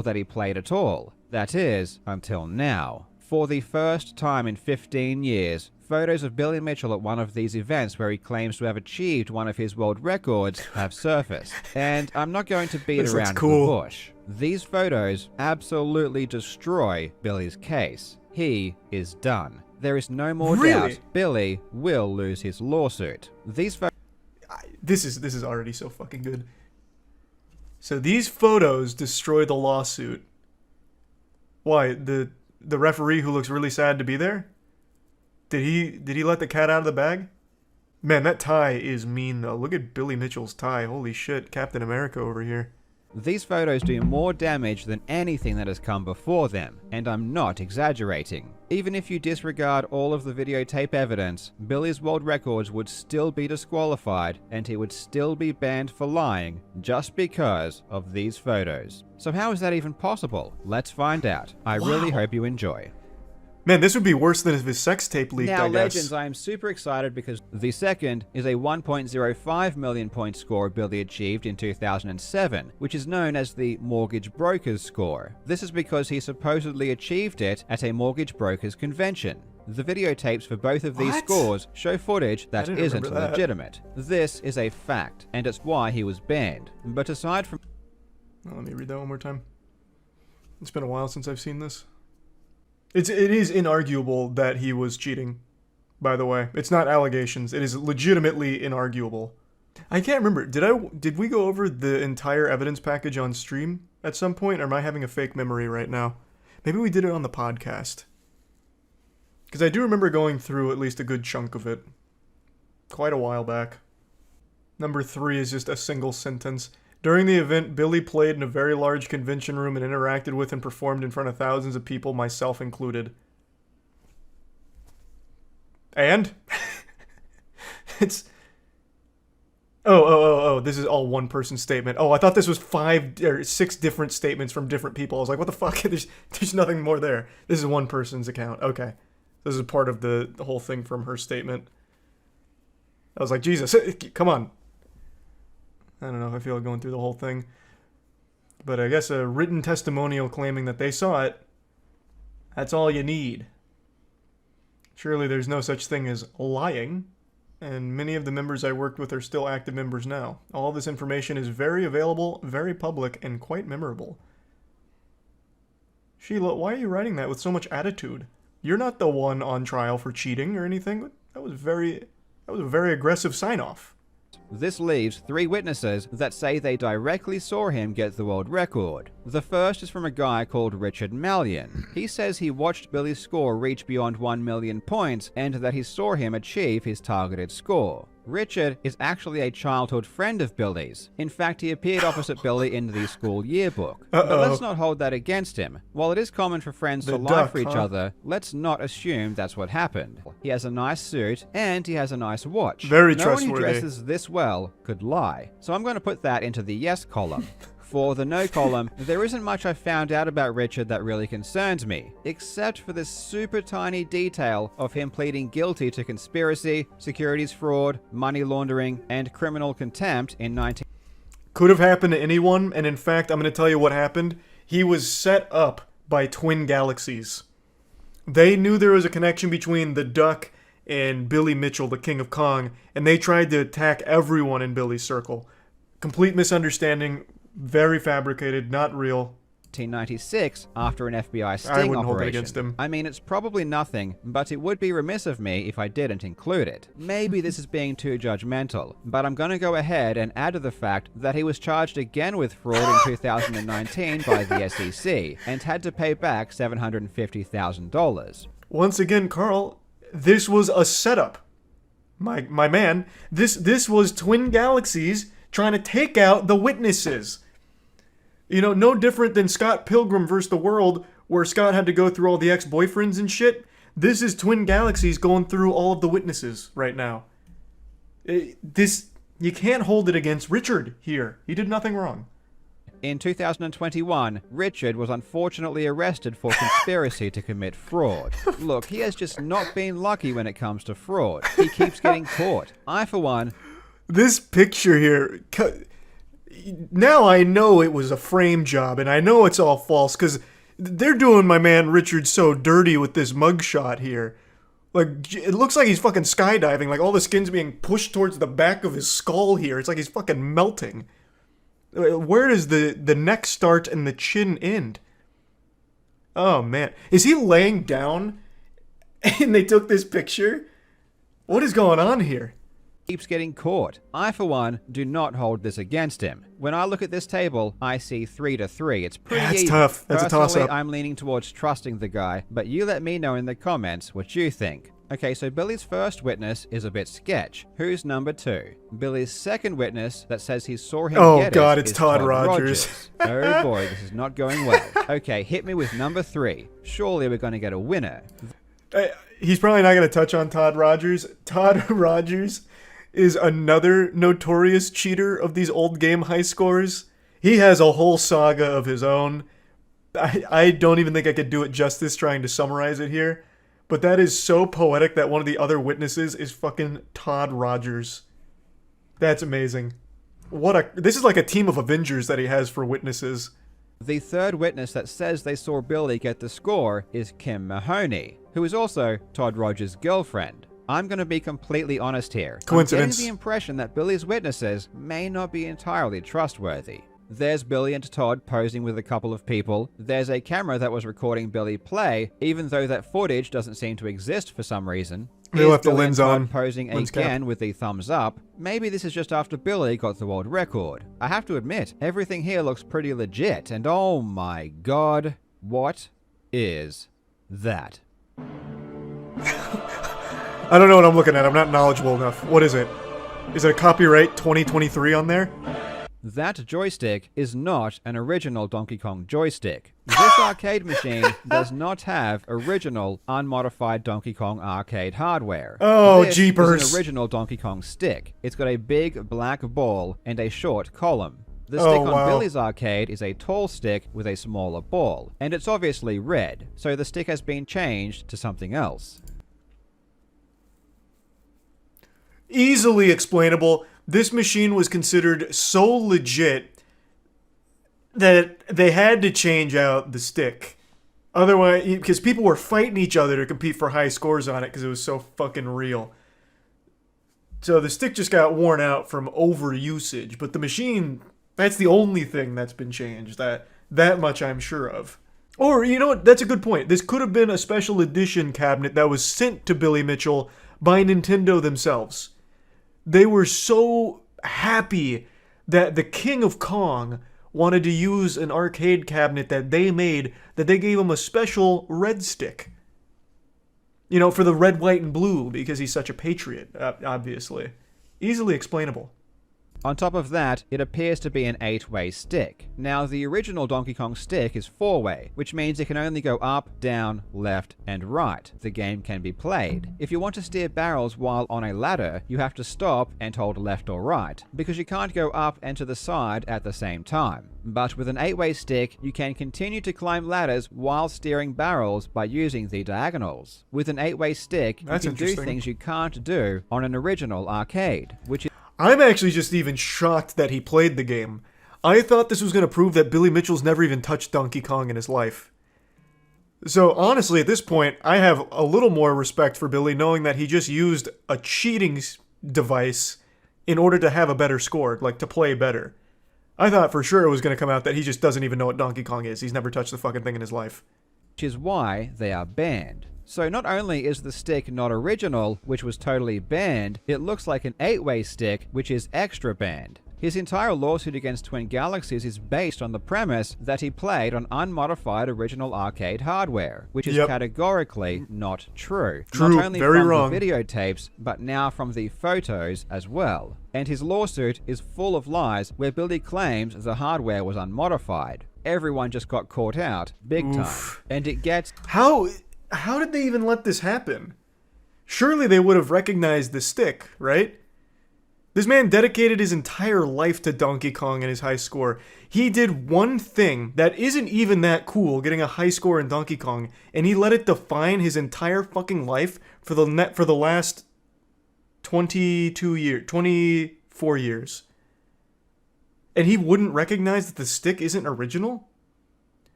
that he played at all. That is, until now. For the first time in 15 years, photos of Billy Mitchell at one of these events where he claims to have achieved one of his world records have surfaced. And I'm not going to beat around the bush. These photos absolutely destroy Billy's case. He is done. There is no more doubt Billy will lose his lawsuit. These photos... This is already so fucking good. So these photos destroy the lawsuit. Why? The referee who looks really sad to be there? Did he let the cat out of the bag? Man, that tie is mean though. Look at Billy Mitchell's tie. Holy shit, Captain America over here. These photos do more damage than anything that has come before them, and I'm not exaggerating. Even if you disregard all of the videotape evidence, Billy's world records would still be disqualified, and he would still be banned for lying just because of these photos. So how is that even possible? Let's find out. I really hope you enjoy. Man, this would be worse than if his sex tape leaked, Now, I guess. Legends, I am super excited because the second is a 1.05 million point score Billy achieved in 2007, which is known as the mortgage broker's score. This is because he supposedly achieved it at a mortgage broker's convention. The videotapes for both of these scores show footage that isn't legitimate. This is a fact, and it's why he was banned. But aside from... Let me read that one more time. It's been a while since I've seen this. It is inarguable that he was cheating, by the way. It's not allegations. It is legitimately inarguable. I can't remember. Did we go over the entire evidence package on stream at some point, or am I having a fake memory right now? Maybe we did it on the podcast. Because I do remember going through at least a good chunk of it. Quite a while back. Number 3 is just a single sentence. During the event, Billy played in a very large convention room and interacted with and performed in front of thousands of people, myself included. And? It's... Oh, this is all one person's statement. Oh, I thought this was 5 or 6 different statements from different people. I was like, what the fuck? There's nothing more there. This is one person's account. Okay. This is part of the whole thing from her statement. I was like, Jesus, come on. I don't know if I feel like going through the whole thing. But I guess a written testimonial claiming that they saw it, that's all you need. Surely there's no such thing as lying, and many of the members I worked with are still active members now. All this information is very available, very public, and quite memorable. Sheila, why are you writing that with so much attitude? You're not the one on trial for cheating or anything. That was a very aggressive sign-off. This leaves 3 witnesses that say they directly saw him get the world record. The first is from a guy called Richard Mallion. He says he watched Billy's score reach beyond 1 million points and that he saw him achieve his targeted score. Richard is actually a childhood friend of Billy's. In fact, he appeared opposite Billy in the school yearbook. But let's not hold that against him. While it is common for friends to lie for each other, let's not assume that's what happened. He has a nice suit, and he has a nice watch. Very no one trustworthy. who dresses this well could lie. So I'm going to put that into the yes column. For the no column, there isn't much I found out about Richard that really concerns me, except for this super tiny detail of him pleading guilty to conspiracy, securities fraud, money laundering, and criminal contempt in 19... Could have happened to anyone, and in fact, I'm going to tell you what happened. He was set up by twin galaxies. They knew there was a connection between the Duck and Billy Mitchell, the King of Kong, and they tried to attack everyone in Billy's circle. Complete misunderstanding. Very fabricated, not real. 1996, after an FBI sting I wouldn't operation. hold it against him. I mean, it's probably nothing, but it would be remiss of me if I didn't include it. Maybe this is being too judgmental, but I'm going to go ahead and add to the fact that he was charged again with fraud in 2019 by the SEC and had to pay back $750,000. Once again, Carl, this was a setup. My man, this was twin galaxies trying to take out the witnesses. You know, no different than Scott Pilgrim vs. the World, where Scott had to go through all the ex-boyfriends and shit. This is twin galaxies going through all of the witnesses right now. You can't hold it against Richard here. He did nothing wrong. In 2021, Richard was unfortunately arrested for conspiracy to commit fraud. Look, he has just not been lucky when it comes to fraud. He keeps getting caught. I, for one... This picture here, now I know it was a frame job, and I know it's all false, because they're doing my man Richard so dirty with this mugshot here. Like, it looks like he's fucking skydiving, like all the skin's being pushed towards the back of his skull here. It's like he's fucking melting. Where does the neck start and the chin end? Oh, man. Is he laying down and they took this picture? What is going on here? Keeps getting caught. I, for one, do not hold this against him. When I look at this table, I see 3-3. It's pretty That's even. tough. That's a toss-up. Personally, I'm leaning towards trusting the guy, but you let me know in the comments what you think. Okay, so Billy's first witness is a bit sketch. Who's number 2? Billy's second witness that says he saw him get God, it it's is Todd Rogers. Oh boy, this is not going well. Okay, hit me with number 3. Surely we're going to get a winner. He's probably not going to touch on Todd Rogers. Todd Rogers is another notorious cheater of these old game high scores. He has a whole saga of his own. I don't even think I could do it justice trying to summarize it here. But that is so poetic that one of the other witnesses is fucking Todd Rogers. That's amazing. This is like a team of Avengers that he has for witnesses. The third witness that says they saw Billy get the score is Kim Mahoney, who is also Todd Rogers' girlfriend. I'm going to be completely honest here. Coincidence. I'm getting the impression that Billy's witnesses may not be entirely trustworthy. There's Billy and Todd posing with a couple of people. There's a camera that was recording Billy play, even though that footage doesn't seem to exist for some reason. They left the lens Todd on. Posing Lens again cap. with the thumbs up. Maybe this is just after Billy got the world record. I have to admit, everything here looks pretty legit, and oh my god, what is that? I don't know what I'm looking at. I'm not knowledgeable enough. What is it? Is it a copyright 2023 on there? That joystick is not an original Donkey Kong joystick. This arcade machine does not have original, unmodified Donkey Kong arcade hardware. Oh, this jeepers. is an original Donkey Kong stick. It's got a big black ball and a short column. The Oh, stick on wow. Billy's arcade is a tall stick with a smaller ball, and it's obviously red, so the stick has been changed to something else. Easily explainable. This machine was considered so legit that they had to change out the stick. Otherwise, because people were fighting each other to compete for high scores on it because it was so fucking real. So the stick just got worn out from overusage, but the machine, that's the only thing that's been changed. That much I'm sure of. Or, you know what, that's a good point. This could have been a special edition cabinet that was sent to Billy Mitchell by Nintendo themselves. They were so happy that the King of Kong wanted to use an arcade cabinet that they made that they gave him a special red stick. You know, for the red, white, and blue, because he's such a patriot, obviously. easily explainable. On top of that, it appears to be an 8-way stick. Now, the original Donkey Kong stick is 4-way, which means it can only go up, down, left, and right. The game can be played. If you want to steer barrels while on a ladder, you have to stop and hold left or right, because you can't go up and to the side at the same time. But with an 8-way stick, you can continue to climb ladders while steering barrels by using the diagonals. With an 8-way stick, you can do things you can't do on an original arcade, which is... I'm actually just even shocked that he played the game. I thought this was going to prove that Billy Mitchell's never even touched Donkey Kong in his life. So honestly, at this point, I have a little more respect for Billy, knowing that he just used a cheating device in order to have a better score, like to play better. I thought for sure it was going to come out that he just doesn't even know what Donkey Kong is. He's never touched the fucking thing in his life. Which is why they are banned. So not only is the stick not original, which was totally banned, it looks like an 8-way stick, which is extra banned. His entire lawsuit against Twin Galaxies is based on the premise that he played on unmodified original arcade hardware, which is categorically not true. Not only very from wrong. The videotapes, but now from the photos as well. And his lawsuit is full of lies where Billy claims the hardware was unmodified. Everyone just got caught out, big time. And it gets... How did they even let this happen? Surely they would have recognized the stick, right? This man dedicated his entire life to Donkey Kong and his high score. He did one thing that isn't even that cool, getting a high score in Donkey Kong, and he let it define his entire fucking life for the last 24 years. And he wouldn't recognize that the stick isn't original?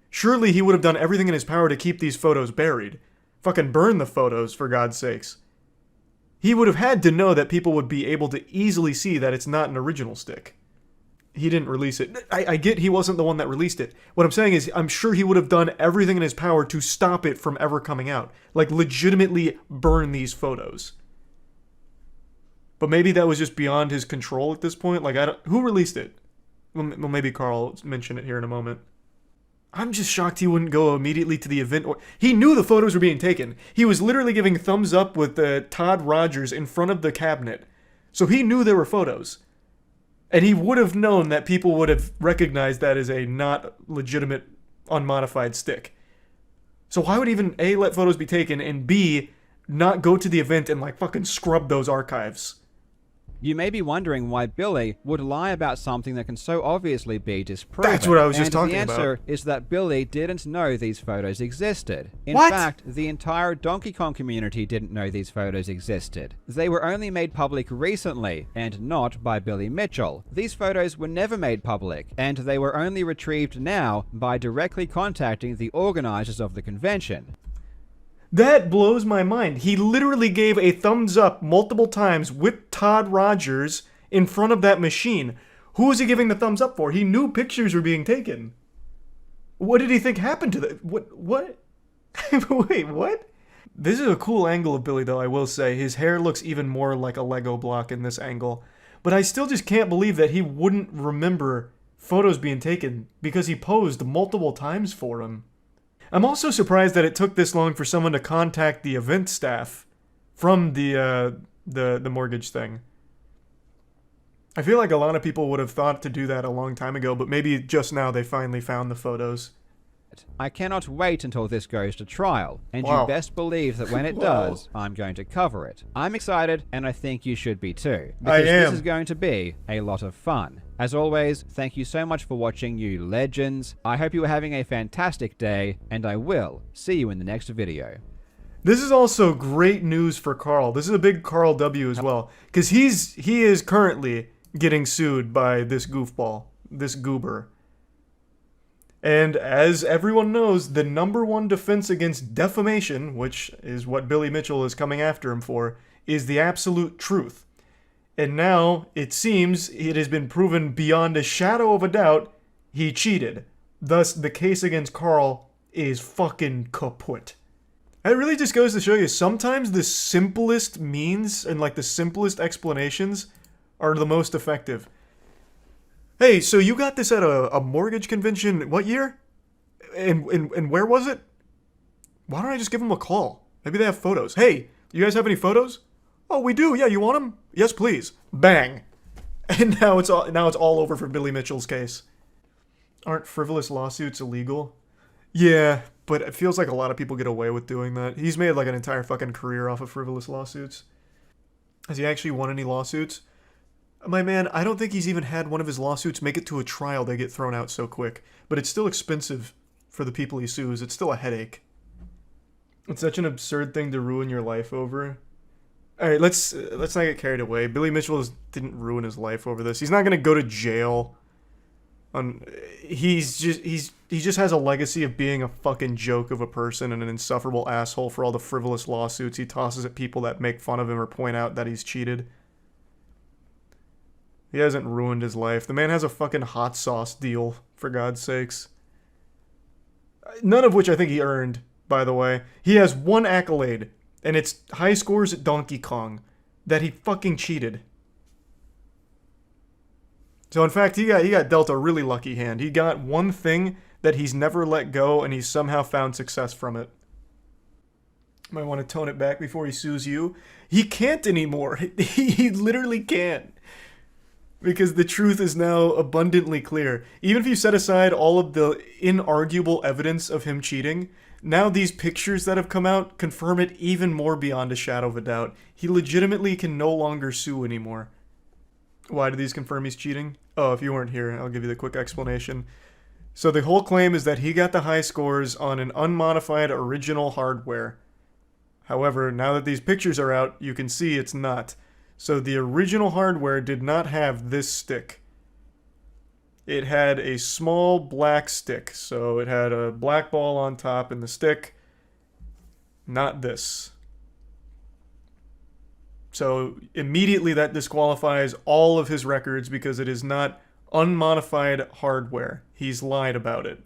Surely he would have done everything in his power to keep these photos buried. Fucking burn the photos, for God's sakes. He would have had to know that people would be able to easily see that it's not an original stick. He didn't release it. I get he wasn't the one that released it. What I'm saying is, I'm sure he would have done everything in his power to stop it from ever coming out. Like, legitimately burn these photos. But maybe that was just beyond his control at this point. Like, who released it? Well, maybe Carl will mention it here in a moment. I'm just shocked he wouldn't go immediately to the event. He knew the photos were being taken. He was literally giving thumbs up with Todd Rogers in front of the cabinet. So he knew there were photos. And he would have known that people would have recognized that as a not legitimate, unmodified stick. So why would even A, let photos be taken, and B, not go to the event and like fucking scrub those archives? You may be wondering why Billy would lie about something that can so obviously be disproven. That's what I was just talking about. And the answer is that Billy didn't know these photos existed. In What? fact, the entire Donkey Kong community didn't know these photos existed. They were only made public recently, and not by Billy Mitchell. These photos were never made public, and they were only retrieved now by directly contacting the organizers of the convention. That blows my mind. He literally gave a thumbs up multiple times with Todd Rogers in front of that machine. Who was he giving the thumbs up for? He knew pictures were being taken. What did he think happened to that? What? Wait, what? This is a cool angle of Billy, though, I will say. His hair looks even more like a Lego block in this angle. But I still just can't believe that he wouldn't remember photos being taken because he posed multiple times for him. I'm also surprised that it took this long for someone to contact the event staff from the mortgage thing. I feel like a lot of people would have thought to do that a long time ago, but maybe just now they finally found the photos. I cannot wait until this goes to trial, and Wow. you best believe that when it does, I'm going to cover it. I'm excited, and I think you should be too, because this is going to be a lot of fun. As always, thank you so much for watching, you legends. I hope you are having a fantastic day, and I will see you in the next video. This is also great news for Carl. This is a big Carl W as well, because he is currently getting sued by this goofball, this goober. And as everyone knows, the #1 defense against defamation, which is what Billy Mitchell is coming after him for, is the absolute truth. And now, it seems, it has been proven beyond a shadow of a doubt, he cheated. Thus, the case against Carl is fucking kaput. It really just goes to show you, sometimes the simplest means and like the simplest explanations are the most effective. Hey, so you got this at a mortgage convention, what year? And where was it? Why don't I just give them a call? Maybe they have photos. Hey, you guys have any photos? Oh, we do. Yeah, you want him? Yes, please. Bang. And now it's all over for Billy Mitchell's case. Aren't frivolous lawsuits illegal? Yeah, but it feels like a lot of people get away with doing that. He's made like an entire fucking career off of frivolous lawsuits. Has he actually won any lawsuits? My man, I don't think he's even had one of his lawsuits make it to a trial. They get thrown out so quick. But it's still expensive for the people he sues. It's still a headache. It's such an absurd thing to ruin your life over. Alright, let's not get carried away. Billy Mitchell didn't ruin his life over this. He's not gonna go to jail. He just has a legacy of being a fucking joke of a person and an insufferable asshole for all the frivolous lawsuits he tosses at people that make fun of him or point out that he's cheated. He hasn't ruined his life. The man has a fucking hot sauce deal, for God's sakes. None of which I think he earned, by the way. He has one accolade, and it's high scores at Donkey Kong, that he fucking cheated. So in fact, he got dealt a really lucky hand. He got one thing that he's never let go, and he's somehow found success from it. Might want to tone it back before he sues you. He can't anymore. He literally can't. Because the truth is now abundantly clear. Even if you set aside all of the inarguable evidence of him cheating, now these pictures that have come out confirm it even more beyond a shadow of a doubt. He legitimately can no longer sue anymore. Why do these confirm he's cheating? Oh, if you weren't here, I'll give you the quick explanation. So the whole claim is that he got the high scores on an unmodified original hardware. However, now that these pictures are out, you can see it's not. So the original hardware did not have this stick. It had a small black stick. So it had a black ball on top and the stick. Not this. So immediately that disqualifies all of his records because it is not unmodified hardware. He's lied about it.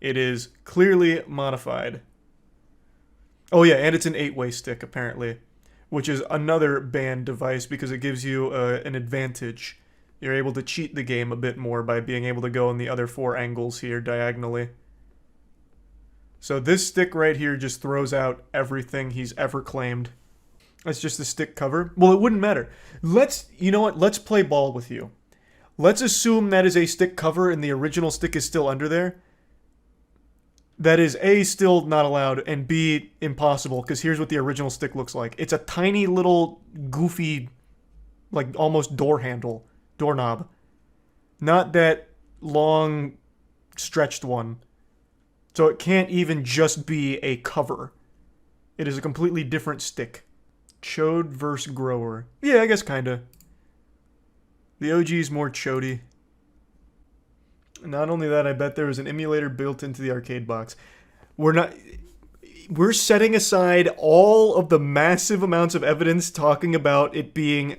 It is clearly modified. Oh yeah, and it's an 8-way stick apparently, which is another banned device because it gives you an advantage. You're able to cheat the game a bit more by being able to go in the other 4 angles here diagonally. So this stick right here just throws out everything he's ever claimed. That's just the stick cover. Well, it wouldn't matter. You know what? Let's play ball with you. Let's assume that is a stick cover and the original stick is still under there. That is A, still not allowed, and B, impossible, because here's what the original stick looks like. It's a tiny little goofy, like almost doorknob. Not that long, stretched one. So it can't even just be a cover. It is a completely different stick. Chode versus grower. Yeah, I guess kinda. The OG's more chody. Not only that, I bet there was an emulator built into the arcade box. We're setting aside all of the massive amounts of evidence talking about it being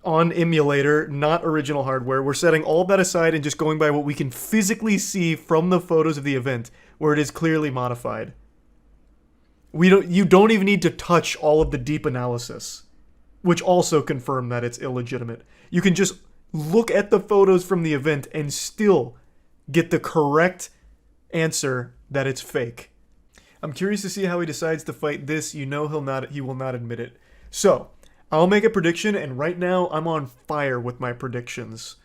on emulator, not original hardware. We're setting all that aside and just going by what we can physically see from the photos of the event, where it is clearly modified. You don't even need to touch all of the deep analysis, which also confirm that it's illegitimate. You can just look at the photos from the event and still get the correct answer that it's fake. I'm curious to see how he decides to fight this. You know he will not admit it. So, I'll make a prediction, and right now I'm on fire with my predictions.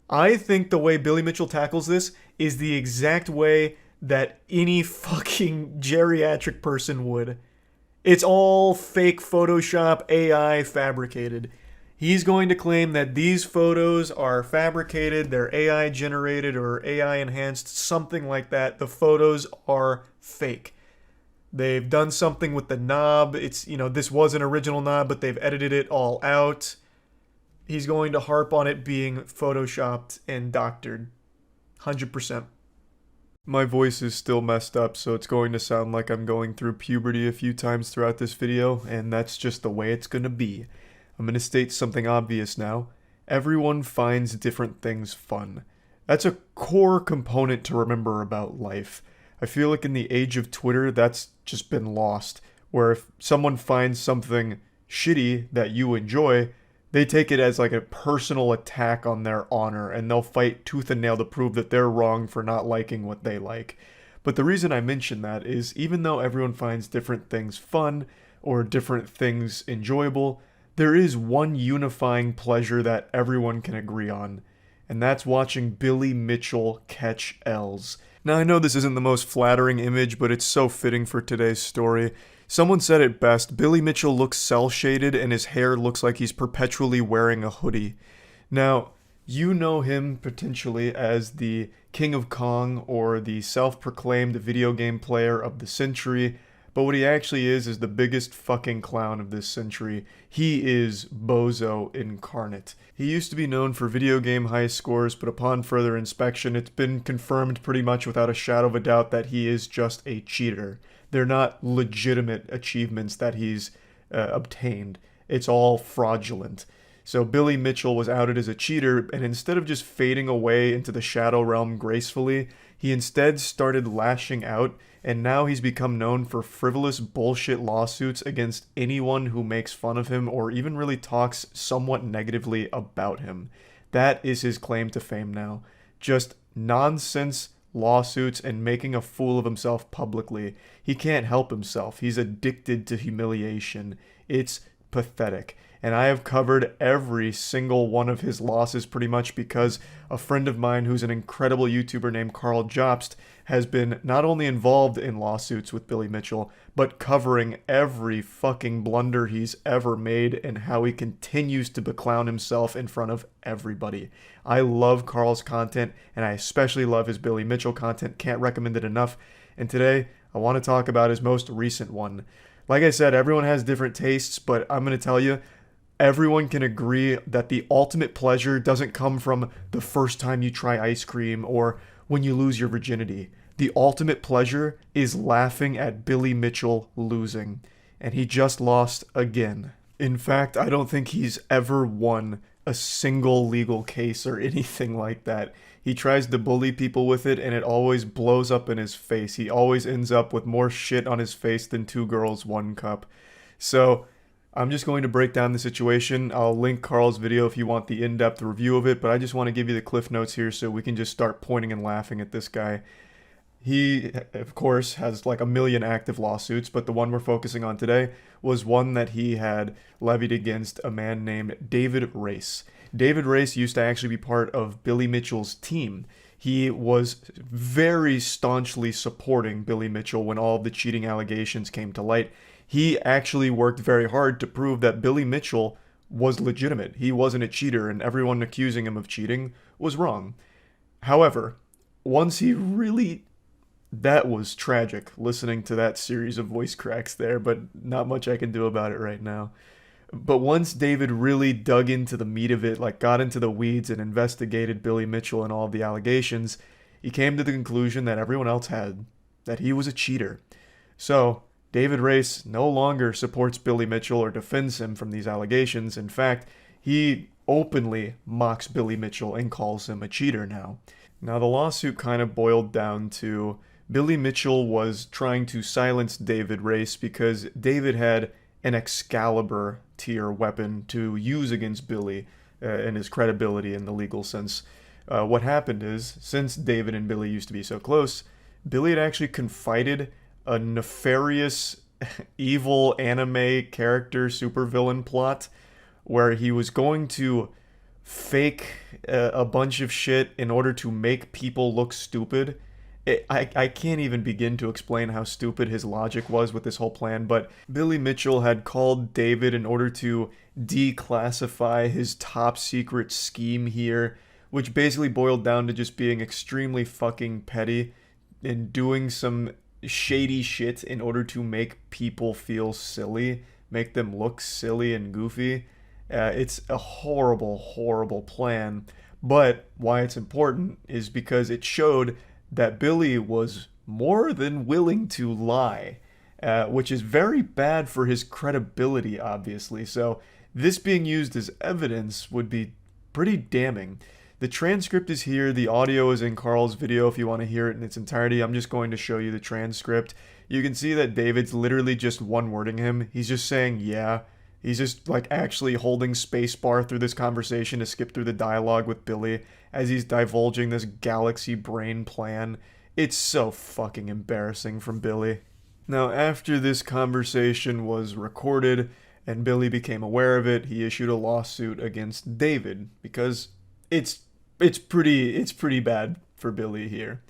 I think the way Billy Mitchell tackles this is the exact way that any fucking geriatric person would. It's all fake Photoshop, AI, fabricated. He's going to claim that these photos are fabricated, they're AI generated or AI enhanced, something like that. The photos are fake. They've done something with the knob. This was an original knob, but they've edited it all out. He's going to harp on it being photoshopped and doctored. 100%. My voice is still messed up, so it's going to sound like I'm going through puberty a few times throughout this video, and that's just the way it's going to be. I'm going to state something obvious now. Everyone finds different things fun. That's a core component to remember about life. I feel like in the age of Twitter, that's just been lost, where if someone finds something shitty that you enjoy, they take it as like a personal attack on their honor, and they'll fight tooth and nail to prove that they're wrong for not liking what they like. But the reason I mention that is even though everyone finds different things fun or different things enjoyable, there is one unifying pleasure that everyone can agree on, and that's watching Billy Mitchell catch L's. Now, I know this isn't the most flattering image, but it's so fitting for today's story. Someone said it best: Billy Mitchell looks cel-shaded and his hair looks like he's perpetually wearing a hoodie. Now, you know him potentially as the King of Kong or the self-proclaimed video game player of the century, but what he actually is the biggest fucking clown of this century. He is Bozo incarnate. He used to be known for video game high scores, but upon further inspection, it's been confirmed pretty much without a shadow of a doubt that he is just a cheater. They're not legitimate achievements that he's obtained. It's all fraudulent. So Billy Mitchell was outed as a cheater, and instead of just fading away into the shadow realm gracefully, he instead started lashing out, and now he's become known for frivolous bullshit lawsuits against anyone who makes fun of him or even really talks somewhat negatively about him. That is his claim to fame now. Just nonsense lawsuits and making a fool of himself publicly. He can't help himself. He's addicted to humiliation. It's pathetic. And I have covered every single one of his losses pretty much because a friend of mine who's an incredible YouTuber named Carl Jobst has been not only involved in lawsuits with Billy Mitchell, but covering every fucking blunder he's ever made and how he continues to beclown himself in front of everybody. I love Carl's content, and I especially love his Billy Mitchell content. Can't recommend it enough. And today, I want to talk about his most recent one. Like I said, everyone has different tastes, but I'm going to tell you, everyone can agree that the ultimate pleasure doesn't come from the first time you try ice cream or when you lose your virginity. The ultimate pleasure is laughing at Billy Mitchell losing. And he just lost again. In fact, I don't think he's ever won a single legal case or anything like that. He tries to bully people with it and it always blows up in his face. He always ends up with more shit on his face than 2 girls, 1 cup. So I'm just going to break down the situation. I'll link Carl's video if you want the in-depth review of it, but I just want to give you the cliff notes here so we can just start pointing and laughing at this guy. He, of course, has like a million active lawsuits, but the one we're focusing on today was one that he had levied against a man named David Race. David Race used to actually be part of Billy Mitchell's team. He was very staunchly supporting Billy Mitchell when all of the cheating allegations came to light. He actually worked very hard to prove that Billy Mitchell was legitimate. He wasn't a cheater, and everyone accusing him of cheating was wrong. However, once he really... That was tragic, listening to that series of voice cracks there, but not much I can do about it right now. But once David really dug into the meat of it, like got into the weeds and investigated Billy Mitchell and all of the allegations, he came to the conclusion that everyone else had, that he was a cheater. So David Race no longer supports Billy Mitchell or defends him from these allegations. In fact, he openly mocks Billy Mitchell and calls him a cheater now. Now, the lawsuit kind of boiled down to Billy Mitchell was trying to silence David Race because David had an Excalibur tier weapon to use against Billy and his credibility in the legal sense. What happened is, since David and Billy used to be so close, Billy had actually confided a nefarious, evil anime character supervillain plot where he was going to fake a bunch of shit in order to make people look stupid. I can't even begin to explain how stupid his logic was with this whole plan, but Billy Mitchell had called David in order to declassify his top secret scheme here, which basically boiled down to just being extremely fucking petty and doing some shady shit in order to make people feel silly, make them look silly and goofy. It's a horrible, horrible plan, but why it's important is because it showed that Billy was more than willing to lie, which is very bad for his credibility, obviously. So this being used as evidence would be pretty damning. The transcript is here. The audio is in Carl's video if you want to hear it in its entirety. I'm just going to show you the transcript. You can see that David's literally just one-wording him. He's just saying, yeah. He's just like actually holding spacebar through this conversation to skip through the dialogue with Billy as he's divulging this galaxy brain plan. It's so fucking embarrassing from Billy. Now, after this conversation was recorded, and Billy became aware of it. He issued a lawsuit against David because it's pretty bad for Billy here.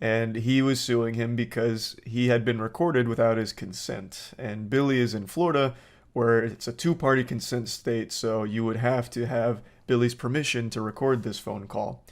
And he was suing him because he had been recorded without his consent. And Billy is in Florida, where it's a two-party consent state, so you would have to have Billy's permission to record this phone call.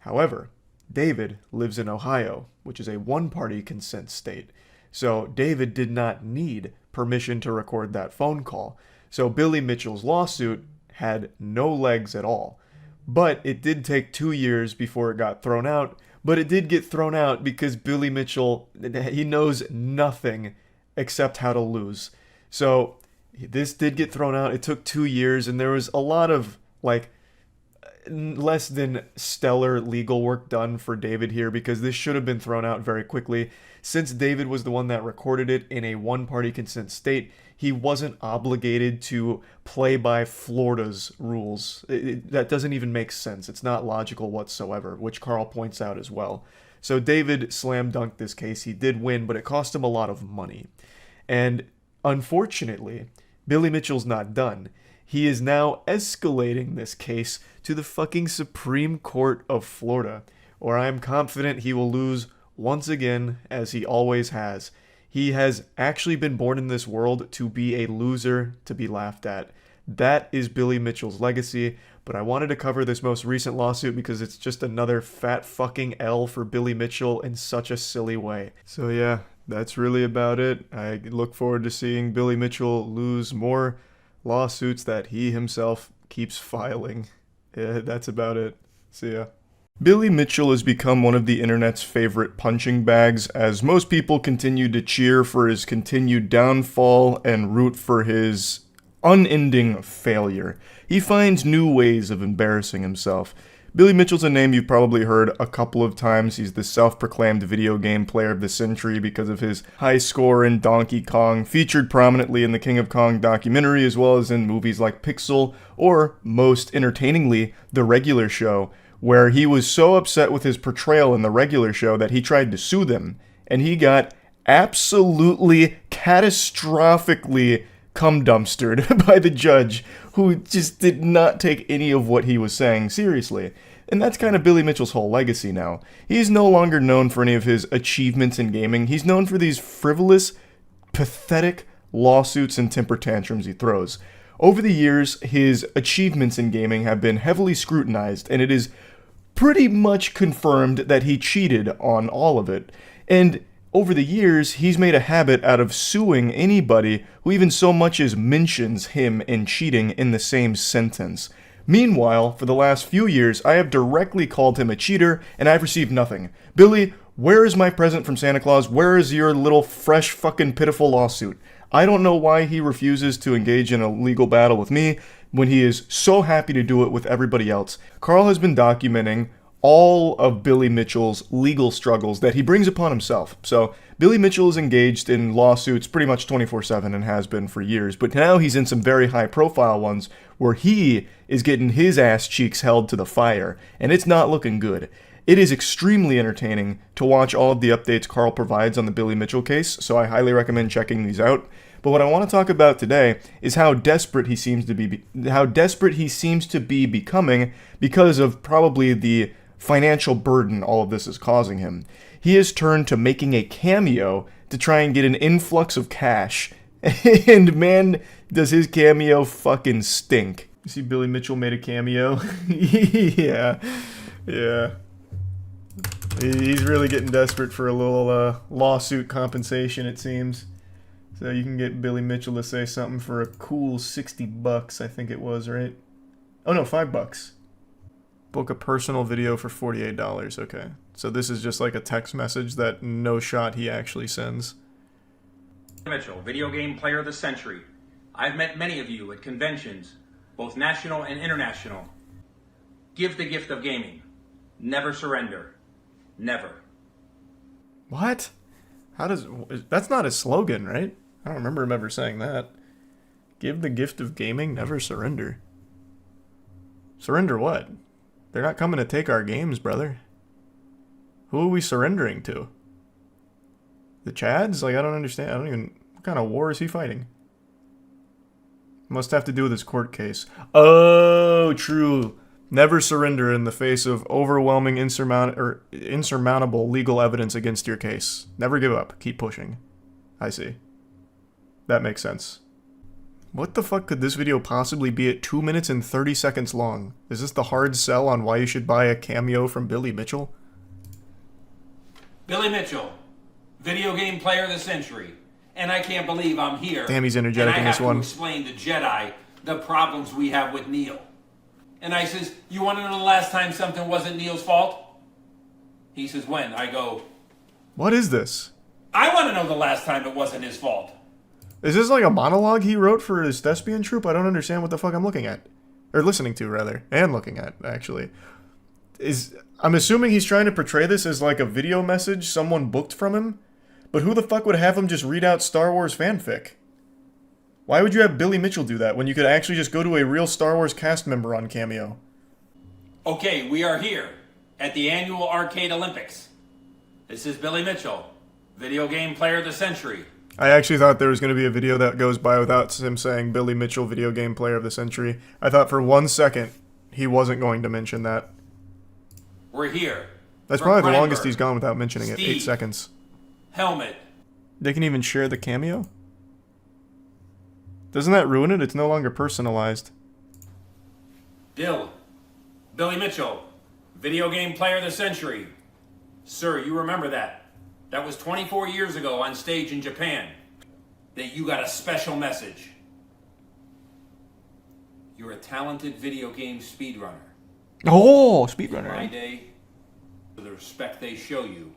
However, David lives in Ohio, which is a one-party consent state. So David did not need permission to record that phone call. So Billy Mitchell's lawsuit had no legs at all. But it did take 2 years before it got thrown out. But it did get thrown out because Billy Mitchell, he knows nothing except how to lose. So this did get thrown out. It took 2 years, and there was a lot of, like, less than stellar legal work done for David here, because this should have been thrown out very quickly. Since David was the one that recorded it in a one-party consent state, he wasn't obligated to play by Florida's rules. That doesn't even make sense. It's not logical whatsoever, which Carl points out as well. So David slam dunked this case. He did win, but it cost him a lot of money. And unfortunately, Billy Mitchell's not done. He is now escalating this case to the fucking Supreme Court of Florida, where I'm confident he will lose once again, as he always has. He has actually been born in this world to be a loser, to be laughed at. That is Billy Mitchell's legacy, but I wanted to cover this most recent lawsuit because it's just another fat fucking L for Billy Mitchell in such a silly way. So yeah, that's really about it. I look forward to seeing Billy Mitchell lose more lawsuits that he himself keeps filing. Yeah, that's about it. See ya. Billy Mitchell has become one of the internet's favorite punching bags, as most people continue to cheer for his continued downfall and root for his unending failure. He finds new ways of embarrassing himself. Billy Mitchell's a name you've probably heard a couple of times. He's the self-proclaimed video game player of the century because of his high score in Donkey Kong, featured prominently in the King of Kong documentary, as well as in movies like Pixel, or, most entertainingly, The Regular Show, where he was so upset with his portrayal in The Regular Show that he tried to sue them, and he got absolutely catastrophically cum dumpstered by the judge, who just did not take any of what he was saying seriously. And that's kind of Billy Mitchell's whole legacy now. He's no longer known for any of his achievements in gaming. He's known for these frivolous, pathetic lawsuits and temper tantrums he throws. Over the years, his achievements in gaming have been heavily scrutinized, and it is pretty much confirmed that he cheated on all of it. And over the years, he's made a habit out of suing anybody who even so much as mentions him and cheating in the same sentence. Meanwhile, for the last few years, I have directly called him a cheater, and I've received nothing. Billy, where is my present from Santa Claus? Where is your little fresh fucking pitiful lawsuit? I don't know why he refuses to engage in a legal battle with me when he is so happy to do it with everybody else. Carl has been documenting all of Billy Mitchell's legal struggles that he brings upon himself. So Billy Mitchell is engaged in lawsuits pretty much 24/7 and has been for years, but now he's in some very high profile ones where he is getting his ass cheeks held to the fire, and it's not looking good. It is extremely entertaining to watch all of the updates Carl provides on the Billy Mitchell case, so I highly recommend checking these out. But what I want to talk about today is how desperate he seems to be becoming because of probably the financial burden all of this is causing him. He has turned to making a cameo to try and get an influx of cash. And man, does his cameo fucking stink. You see Billy Mitchell made a cameo? Yeah. He's really getting desperate for a little lawsuit compensation, it seems. So you can get Billy Mitchell to say something for a cool $60, I think it was, right? Oh no, $5. Book a personal video for $48, okay. So this is just like a text message that no shot he actually sends. Mitchell, video game player of the century. I've met many of you at conventions, both national and international. Give the gift of gaming. Never surrender. Never. What? That's not his slogan, right? I don't remember him ever saying that. Give the gift of gaming, never surrender. Surrender what? They're not coming to take our games, brother. Who are we surrendering to? The Chads? Like, I don't understand. What kind of war is he fighting? Must have to do with his court case. Oh, true. Never surrender in the face of overwhelming insurmountable legal evidence against your case. Never give up. Keep pushing. I see. That makes sense. What the fuck could this video possibly be at 2 minutes and 30 seconds long? Is this the hard sell on why you should buy a cameo from Billy Mitchell? Billy Mitchell, video game player of the century. And I can't believe I'm here. Damn, he's energetic in this one. And I have to explain to Jedi the problems we have with Neil. And I says, you want to know the last time something wasn't Neil's fault? He says, when? I go, what is this? I want to know the last time it wasn't his fault. Is this like a monologue he wrote for his thespian troupe? I don't understand what the fuck I'm looking at. Or listening to, rather. And looking at, actually. I'm assuming he's trying to portray this as like a video message someone booked from him? But who the fuck would have him just read out Star Wars fanfic? Why would you have Billy Mitchell do that when you could actually just go to a real Star Wars cast member on Cameo? Okay, we are here at the annual Arcade Olympics. This is Billy Mitchell, video game player of the century. I actually thought there was going to be a video that goes by without him saying Billy Mitchell, video game player of the century. I thought for 1 second he wasn't going to mention that. We're here. That's probably the longest he's gone without mentioning it. 8 seconds. Helmet. They can even share the cameo? Doesn't that ruin it? It's no longer personalized. Billy Mitchell, video game player of the century. Sir, you remember that. That was 24 years ago on stage in Japan. That you got a special message. You're a talented video game speedrunner. Oh, speedrunner. My day, for the respect they show you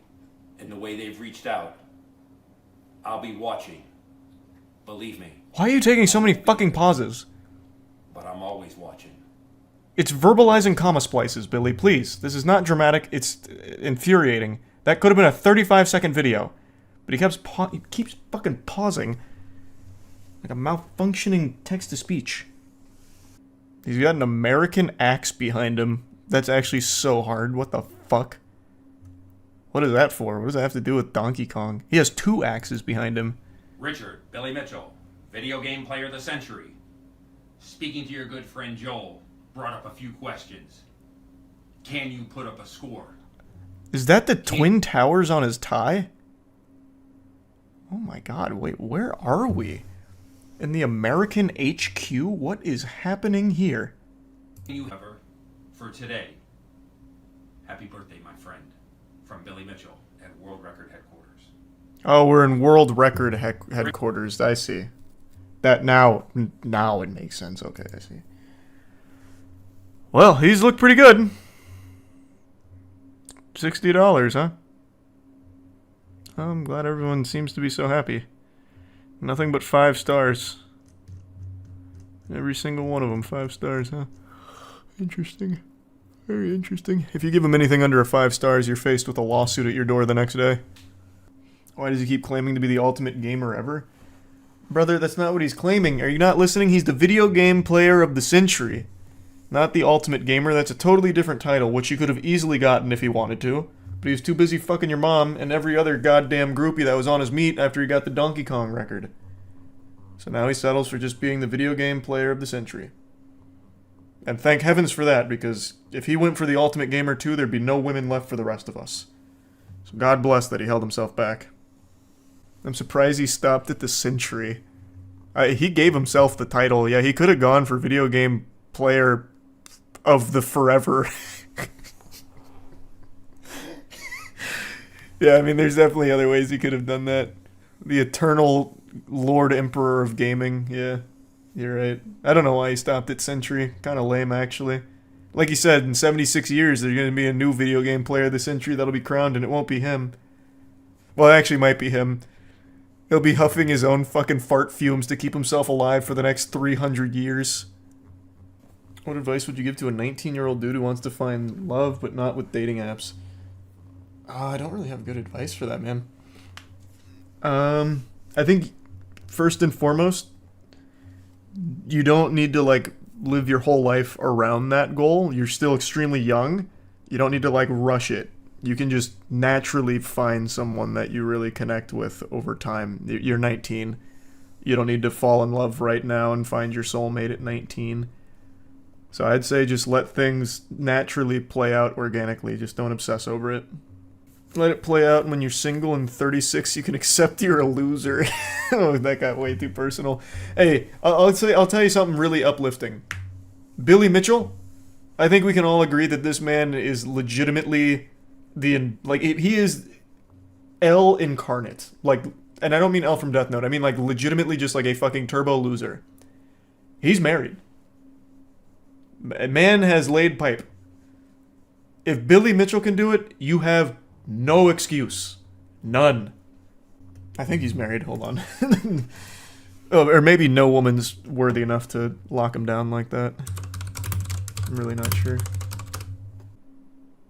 and the way they've reached out, I'll be watching. Believe me. Why are you taking so many fucking pauses? But I'm always watching. It's verbalizing comma splices, Billy, please. This is not dramatic, it's infuriating. That could have been a 35-second video. But he keeps fucking pausing. Like a malfunctioning text-to-speech. He's got an American axe behind him. That's actually so hard. What the fuck? What is that for? What does that have to do with Donkey Kong? He has 2 axes behind him. Richard, Billy Mitchell, video game player of the century. Speaking to your good friend Joel, brought up a few questions. Can you put up a score? Is that the Twin Towers on his tie? Oh my god, wait, where are we? In the American HQ? What is happening here? You ever for today. Happy birthday, my friend. From Billy Mitchell at World Record Headquarters. Oh, we're in World Record Headquarters. I see. That now it makes sense. Okay, I see. Well, he's looked pretty good. $60, huh? I'm glad everyone seems to be so happy. Nothing but 5 stars. Every single one of them, 5 stars, huh? Interesting. Very interesting. If you give him anything under a 5 stars, you're faced with a lawsuit at your door the next day. Why does he keep claiming to be the ultimate gamer ever? Brother, that's not what he's claiming. Are you not listening? He's the video game player of the century. Not the ultimate gamer. That's a totally different title, which you could have easily gotten if he wanted to. But he was too busy fucking your mom and every other goddamn groupie that was on his meat after he got the Donkey Kong record. So now he settles for just being the video game player of the century. And thank heavens for that, because if he went for the ultimate gamer too, there'd be no women left for the rest of us. So God bless that he held himself back. I'm surprised he stopped at the century. He gave himself the title. Yeah, he could have gone for video game player of the forever. Yeah, I mean, there's definitely other ways he could have done that. The eternal Lord Emperor of gaming. Yeah, you're right. I don't know why he stopped at century. Kind of lame, actually. Like you said, in 76 years, there's going to be a new video game player of the century that'll be crowned, and it won't be him. Well, it actually might be him. He'll be huffing his own fucking fart fumes to keep himself alive for the next 300 years. What advice would you give to a 19-year-old dude who wants to find love, but not with dating apps? I don't really have good advice for that, man. I think, first and foremost, you don't need to, like, live your whole life around that goal. You're still extremely young. You don't need to, like, rush it. You can just naturally find someone that you really connect with over time. You're 19. You don't need to fall in love right now and find your soulmate at 19. So I'd say just let things naturally play out organically. Just don't obsess over it. Let it play out, and when you're single and 36, you can accept you're a loser. Oh, that got way too personal. Hey, I'll tell you something really uplifting. Billy Mitchell, I think we can all agree that this man is legitimately he is L incarnate. Like, and I don't mean L from Death Note. I mean like legitimately just like a fucking turbo loser. He's married. A man has laid pipe. If Billy Mitchell can do it, you have no excuse. None. I think he's married. Hold on. Oh, or maybe no woman's worthy enough to lock him down like that. I'm really not sure.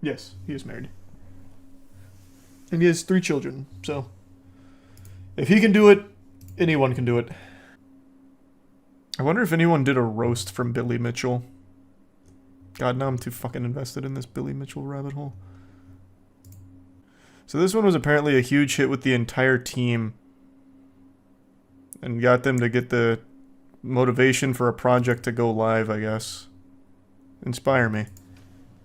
Yes, he is married. And he has 3 children, so... if he can do it, anyone can do it. I wonder if anyone did a roast from Billy Mitchell. God, now I'm too fucking invested in this Billy Mitchell rabbit hole. So this one was apparently a huge hit with the entire team. And got them to get the motivation for a project to go live, I guess. Inspire me.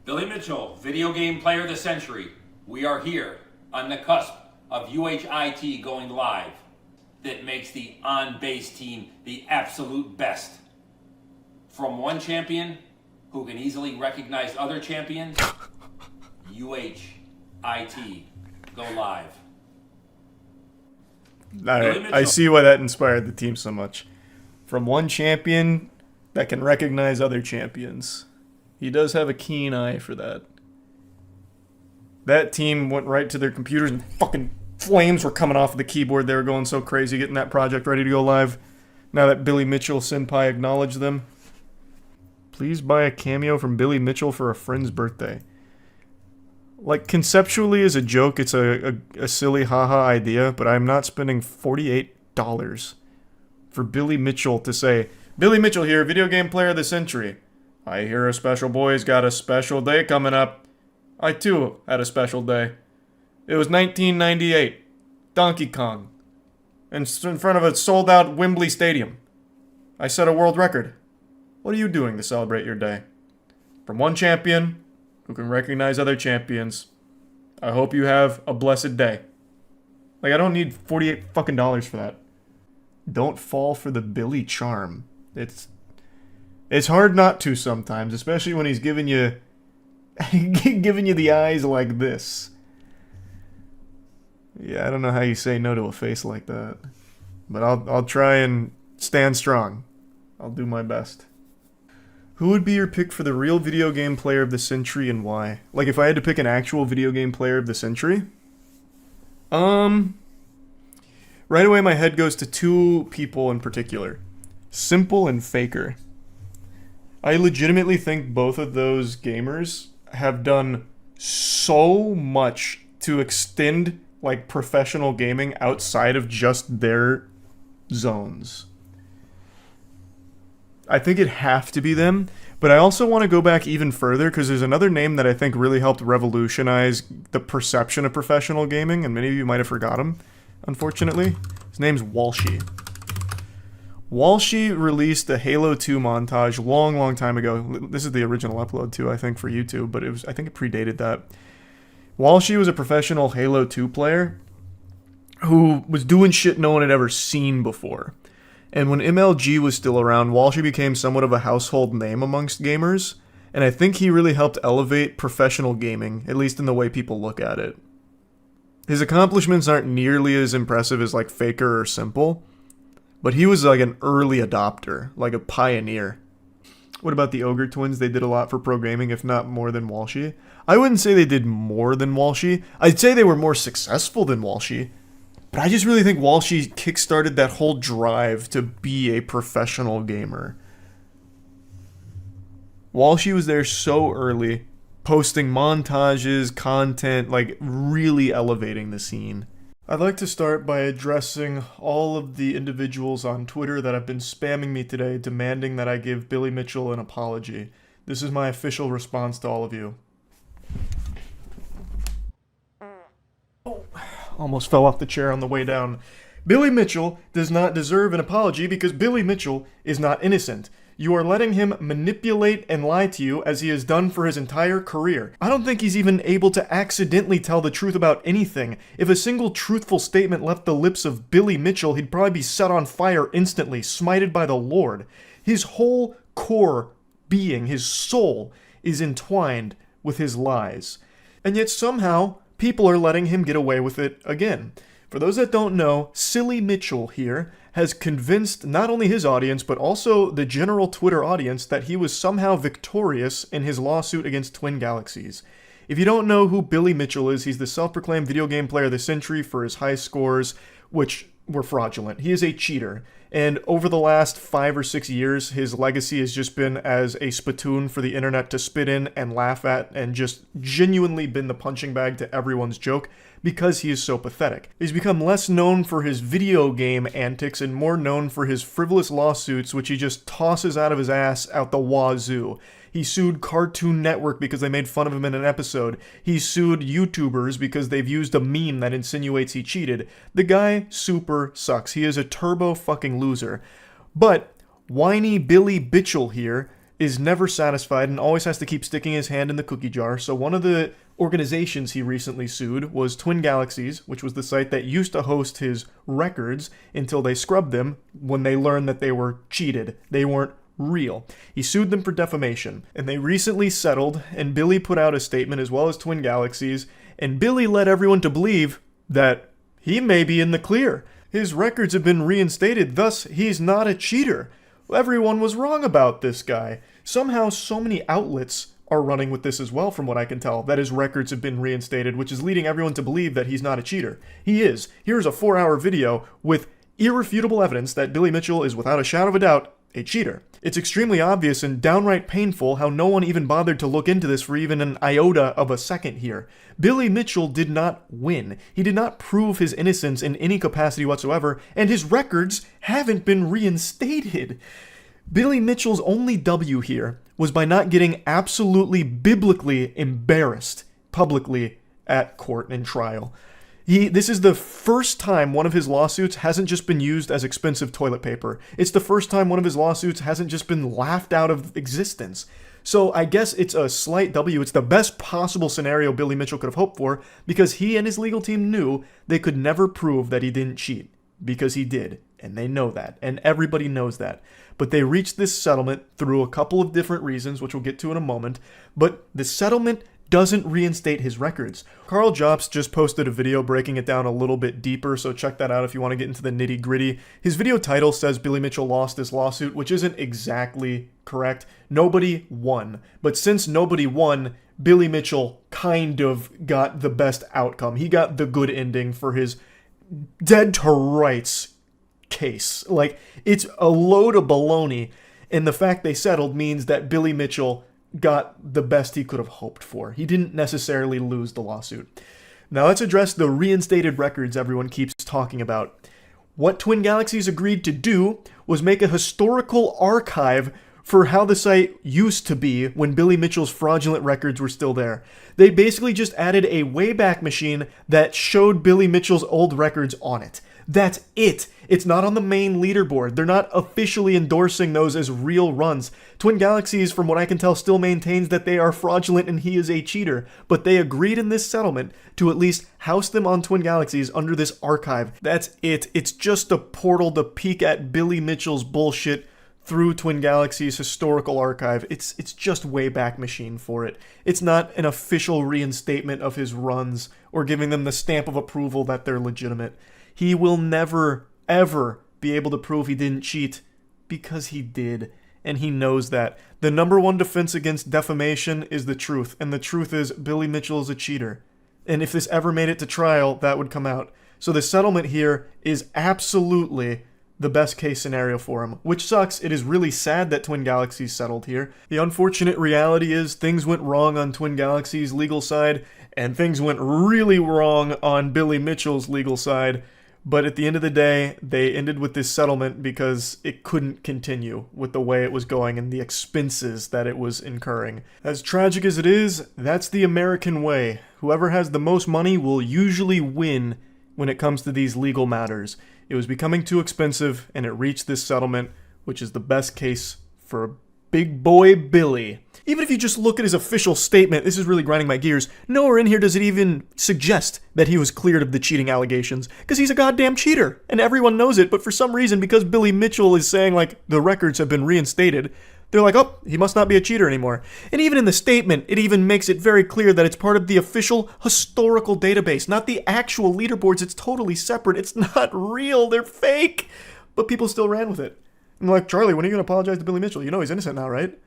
Billy Mitchell, Video Game Player of the Century. We are here on the cusp of UHIT going live. That makes the on-base team the absolute best. From one champion who can easily recognize other champions, UHIT go live. Alright, I see why that inspired the team so much. From one champion that can recognize other champions. He does have a keen eye for that. That team went right to their computers and fucking flames were coming off of the keyboard. They were going so crazy getting that project ready to go live. Now that Billy Mitchell Senpai acknowledged them. Please buy a cameo from Billy Mitchell for a friend's birthday. Like, conceptually as a joke, it's a silly haha idea, but I'm not spending $48 for Billy Mitchell to say, Billy Mitchell here, Video Game Player of the Century. I hear a special boy's got a special day coming up. I too had a special day. It was 1998. Donkey Kong. And in front of a sold-out Wembley Stadium. I set a world record. What are you doing to celebrate your day? From one champion who can recognize other champions, I hope you have a blessed day. Like, I don't need $48 fucking for that. Don't fall for the Billy charm. It's hard not to sometimes, especially when he's giving you giving you the eyes like this. Yeah, I don't know how you say no to a face like that. But I'll try and stand strong. I'll do my best. Who would be your pick for the real video game player of the century and why? Like, if I had to pick an actual video game player of the century? Right away my head goes to 2 people in particular. Simple and Faker. I legitimately think both of those gamers have done so much to extend, like, professional gaming outside of just their zones. I think it'd have to be them, but I also want to go back even further because there's another name that I think really helped revolutionize the perception of professional gaming, and many of you might have forgot him, unfortunately. His name's Walshy. Walshy released a Halo 2 montage long time ago. This is the original upload too, I think, for YouTube, but I think it predated that. Walshy was a professional Halo 2 player who was doing shit no one had ever seen before. And when MLG was still around, Walshy became somewhat of a household name amongst gamers, and I think he really helped elevate professional gaming, at least in the way people look at it. His accomplishments aren't nearly as impressive as like Faker or Simple, but he was like an early adopter, like a pioneer. What about the Ogre Twins? They did a lot for pro gaming, if not more than Walshy. I wouldn't say they did more than Walshy. I'd say they were more successful than Walshy. But I just really think Walshy kickstarted that whole drive to be a professional gamer. Walshy was there so early, posting montages, content, like really elevating the scene. I'd like to start by addressing all of the individuals on Twitter that have been spamming me today demanding that I give Billy Mitchell an apology. This is my official response to all of you. Almost fell off the chair on the way down. Billy Mitchell does not deserve an apology because Billy Mitchell is not innocent. You are letting him manipulate and lie to you as he has done for his entire career. I don't think he's even able to accidentally tell the truth about anything. If a single truthful statement left the lips of Billy Mitchell, he'd probably be set on fire instantly, smited by the Lord. His whole core being, his soul, is entwined with his lies. And yet somehow, people are letting him get away with it again. For those that don't know, Silly Mitchell here has convinced not only his audience, but also the general Twitter audience that he was somehow victorious in his lawsuit against Twin Galaxies. If you don't know who Billy Mitchell is, he's the self-proclaimed video game player of the century for his high scores, which were fraudulent. He is a cheater. And over the last 5 or 6 years, his legacy has just been as a spittoon for the internet to spit in and laugh at, and just genuinely been the punching bag to everyone's joke because he is so pathetic. He's become less known for his video game antics and more known for his frivolous lawsuits, which he just tosses out of his ass out the wazoo. He sued Cartoon Network because they made fun of him in an episode. He sued YouTubers because they've used a meme that insinuates he cheated. The guy super sucks. He is a turbo fucking loser. But whiny Billy Mitchell here is never satisfied and always has to keep sticking his hand in the cookie jar. So one of the organizations he recently sued was Twin Galaxies, which was the site that used to host his records until they scrubbed them when they learned that they were cheated. They weren't real. He sued them for defamation, and they recently settled, and Billy put out a statement as well as Twin Galaxies, and Billy led everyone to believe that he may be in the clear. His records have been reinstated, thus he's not a cheater. Everyone was wrong about this guy. Somehow so many outlets are running with this as well, from what I can tell, that his records have been reinstated, which is leading everyone to believe that he's not a cheater. He is. Here's a 4-hour video with irrefutable evidence that Billy Mitchell is without a shadow of a doubt a cheater. It's extremely obvious and downright painful how no one even bothered to look into this for even an iota of a second here. Billy Mitchell did not win. He did not prove his innocence in any capacity whatsoever, and his records haven't been reinstated. Billy Mitchell's only W here was by not getting absolutely biblically embarrassed publicly at court and trial. This is the first time one of his lawsuits hasn't just been used as expensive toilet paper. It's the first time one of his lawsuits hasn't just been laughed out of existence. So I guess it's a slight W. It's the best possible scenario Billy Mitchell could have hoped for, because he and his legal team knew they could never prove that he didn't cheat. Because he did. And they know that. And everybody knows that. But they reached this settlement through a couple of different reasons, which we'll get to in a moment. But the settlement doesn't reinstate his records. Carl Jobst just posted a video breaking it down a little bit deeper, so check that out if you want to get into the nitty-gritty. His video title says Billy Mitchell lost this lawsuit, which isn't exactly correct. Nobody won. But since nobody won, Billy Mitchell kind of got the best outcome. He got the good ending for his dead to rights case. Like, it's a load of baloney, and the fact they settled means that Billy Mitchell got the best he could have hoped for. He didn't necessarily lose the lawsuit. Now let's address the reinstated records everyone keeps talking about. What Twin Galaxies agreed to do was make a historical archive for how the site used to be when Billy Mitchell's fraudulent records were still there. They basically just added a Wayback Machine that showed Billy Mitchell's old records on it. That's it. It's not on the main leaderboard. They're not officially endorsing those as real runs. Twin Galaxies, from what I can tell, still maintains that they are fraudulent and he is a cheater, but they agreed in this settlement to at least house them on Twin Galaxies under this archive. That's it. It's just a portal to peek at Billy Mitchell's bullshit through Twin Galaxies' historical archive. It's just Wayback Machine for it. It's not an official reinstatement of his runs or giving them the stamp of approval that they're legitimate. He will never, ever be able to prove he didn't cheat because he did, and he knows that. The number one defense against defamation is the truth, and the truth is Billy Mitchell is a cheater. And if this ever made it to trial, that would come out. So the settlement here is absolutely the best case scenario for him, which sucks. It is really sad that Twin Galaxies settled here. The unfortunate reality is things went wrong on Twin Galaxies' legal side, and things went really wrong on Billy Mitchell's legal side. But at the end of the day, they ended with this settlement because it couldn't continue with the way it was going and the expenses that it was incurring. As tragic as it is, that's the American way. Whoever has the most money will usually win when it comes to these legal matters. It was becoming too expensive, and it reached this settlement, which is the best case for big boy Billy. Even if you just look at his official statement, this is really grinding my gears, nowhere in here does it even suggest that he was cleared of the cheating allegations, because he's a goddamn cheater, and everyone knows it, but for some reason, because Billy Mitchell is saying, like, the records have been reinstated, they're like, oh, he must not be a cheater anymore. And even in the statement, it even makes it very clear that it's part of the official historical database, not the actual leaderboards. It's totally separate. It's not real. They're fake. But people still ran with it. I'm like, Charlie, when are you going to apologize to Billy Mitchell? You know he's innocent now, right?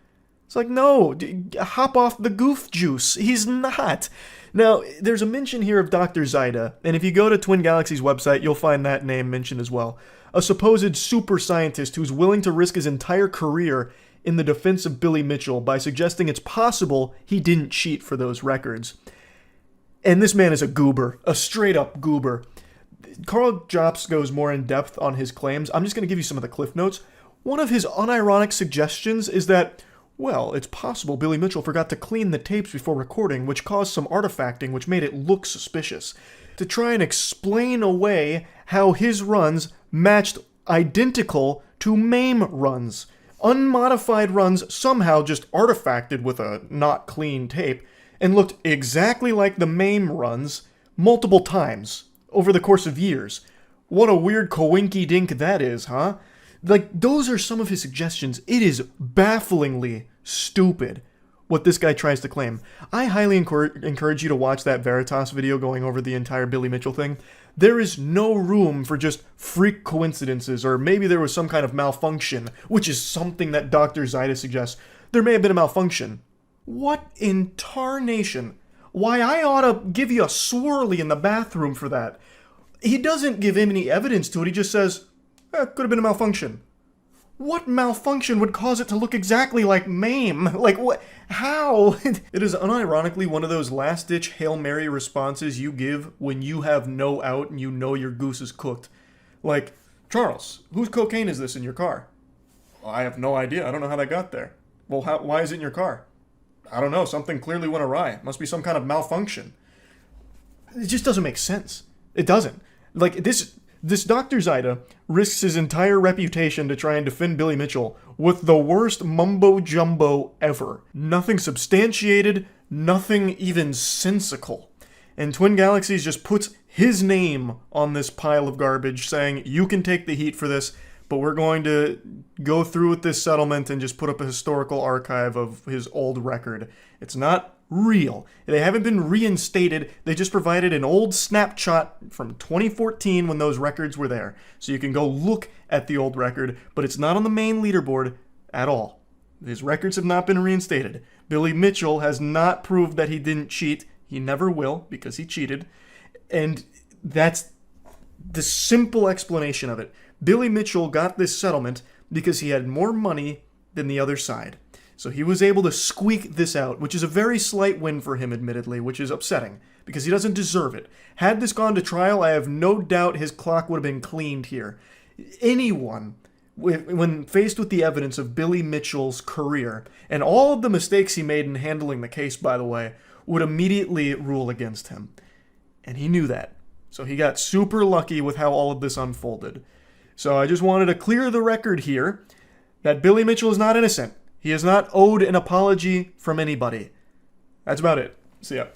It's like, no, hop off the goof juice. He's not. Now, there's a mention here of Dr. Zaida, and if you go to Twin Galaxy's website, you'll find that name mentioned as well. A supposed super scientist who's willing to risk his entire career in the defense of Billy Mitchell by suggesting it's possible he didn't cheat for those records. And this man is a goober, a straight-up goober. Carl Jobst goes more in depth on his claims. I'm just going to give you some of the cliff notes. One of his unironic suggestions is that, well, it's possible Billy Mitchell forgot to clean the tapes before recording, which caused some artifacting, which made it look suspicious. To try and explain away how his runs matched identical to MAME runs. Unmodified runs somehow just artifacted with a not clean tape and looked exactly like the MAME runs multiple times over the course of years. What a weird coinky-dink that is, huh? Like, those are some of his suggestions. It is bafflingly stupid what this guy tries to claim. I highly encourage you to watch that Veritas video going over the entire Billy Mitchell thing. There is no room for just freak coincidences, or maybe there was some kind of malfunction, which is something that Dr. Zaida suggests. There may have been a malfunction. What in tarnation? Why, I ought to give you a swirly in the bathroom for that. He doesn't give him any evidence to it. He just says, could have been a malfunction. What malfunction would cause it to look exactly like MAME? Like, what? How? It is unironically one of those last-ditch Hail Mary responses you give when you have no out and you know your goose is cooked. Like, Charles, whose cocaine is this in your car? Well, I have no idea. I don't know how that got there. Well, why is it in your car? I don't know. Something clearly went awry. Must be some kind of malfunction. It just doesn't make sense. It doesn't. Like, this Dr. Zaida risks his entire reputation to try and defend Billy Mitchell with the worst mumbo-jumbo ever. Nothing substantiated, nothing even sensical. And Twin Galaxies just puts his name on this pile of garbage, saying, you can take the heat for this, but we're going to go through with this settlement and just put up a historical archive of his old record. It's not real. They haven't been reinstated. They just provided an old snapshot from 2014 when those records were there. So you can go look at the old record, but it's not on the main leaderboard at all. His records have not been reinstated. Billy Mitchell has not proved that he didn't cheat. He never will, because he cheated. And that's the simple explanation of it. Billy Mitchell got this settlement because he had more money than the other side. So he was able to squeak this out, which is a very slight win for him, admittedly, which is upsetting, because he doesn't deserve it. Had this gone to trial, I have no doubt his clock would have been cleaned here. Anyone, when faced with the evidence of Billy Mitchell's career, and all of the mistakes he made in handling the case, by the way, would immediately rule against him. And he knew that. So he got super lucky with how all of this unfolded. So I just wanted to clear the record here that Billy Mitchell is not innocent. He is not owed an apology from anybody. That's about it. See ya.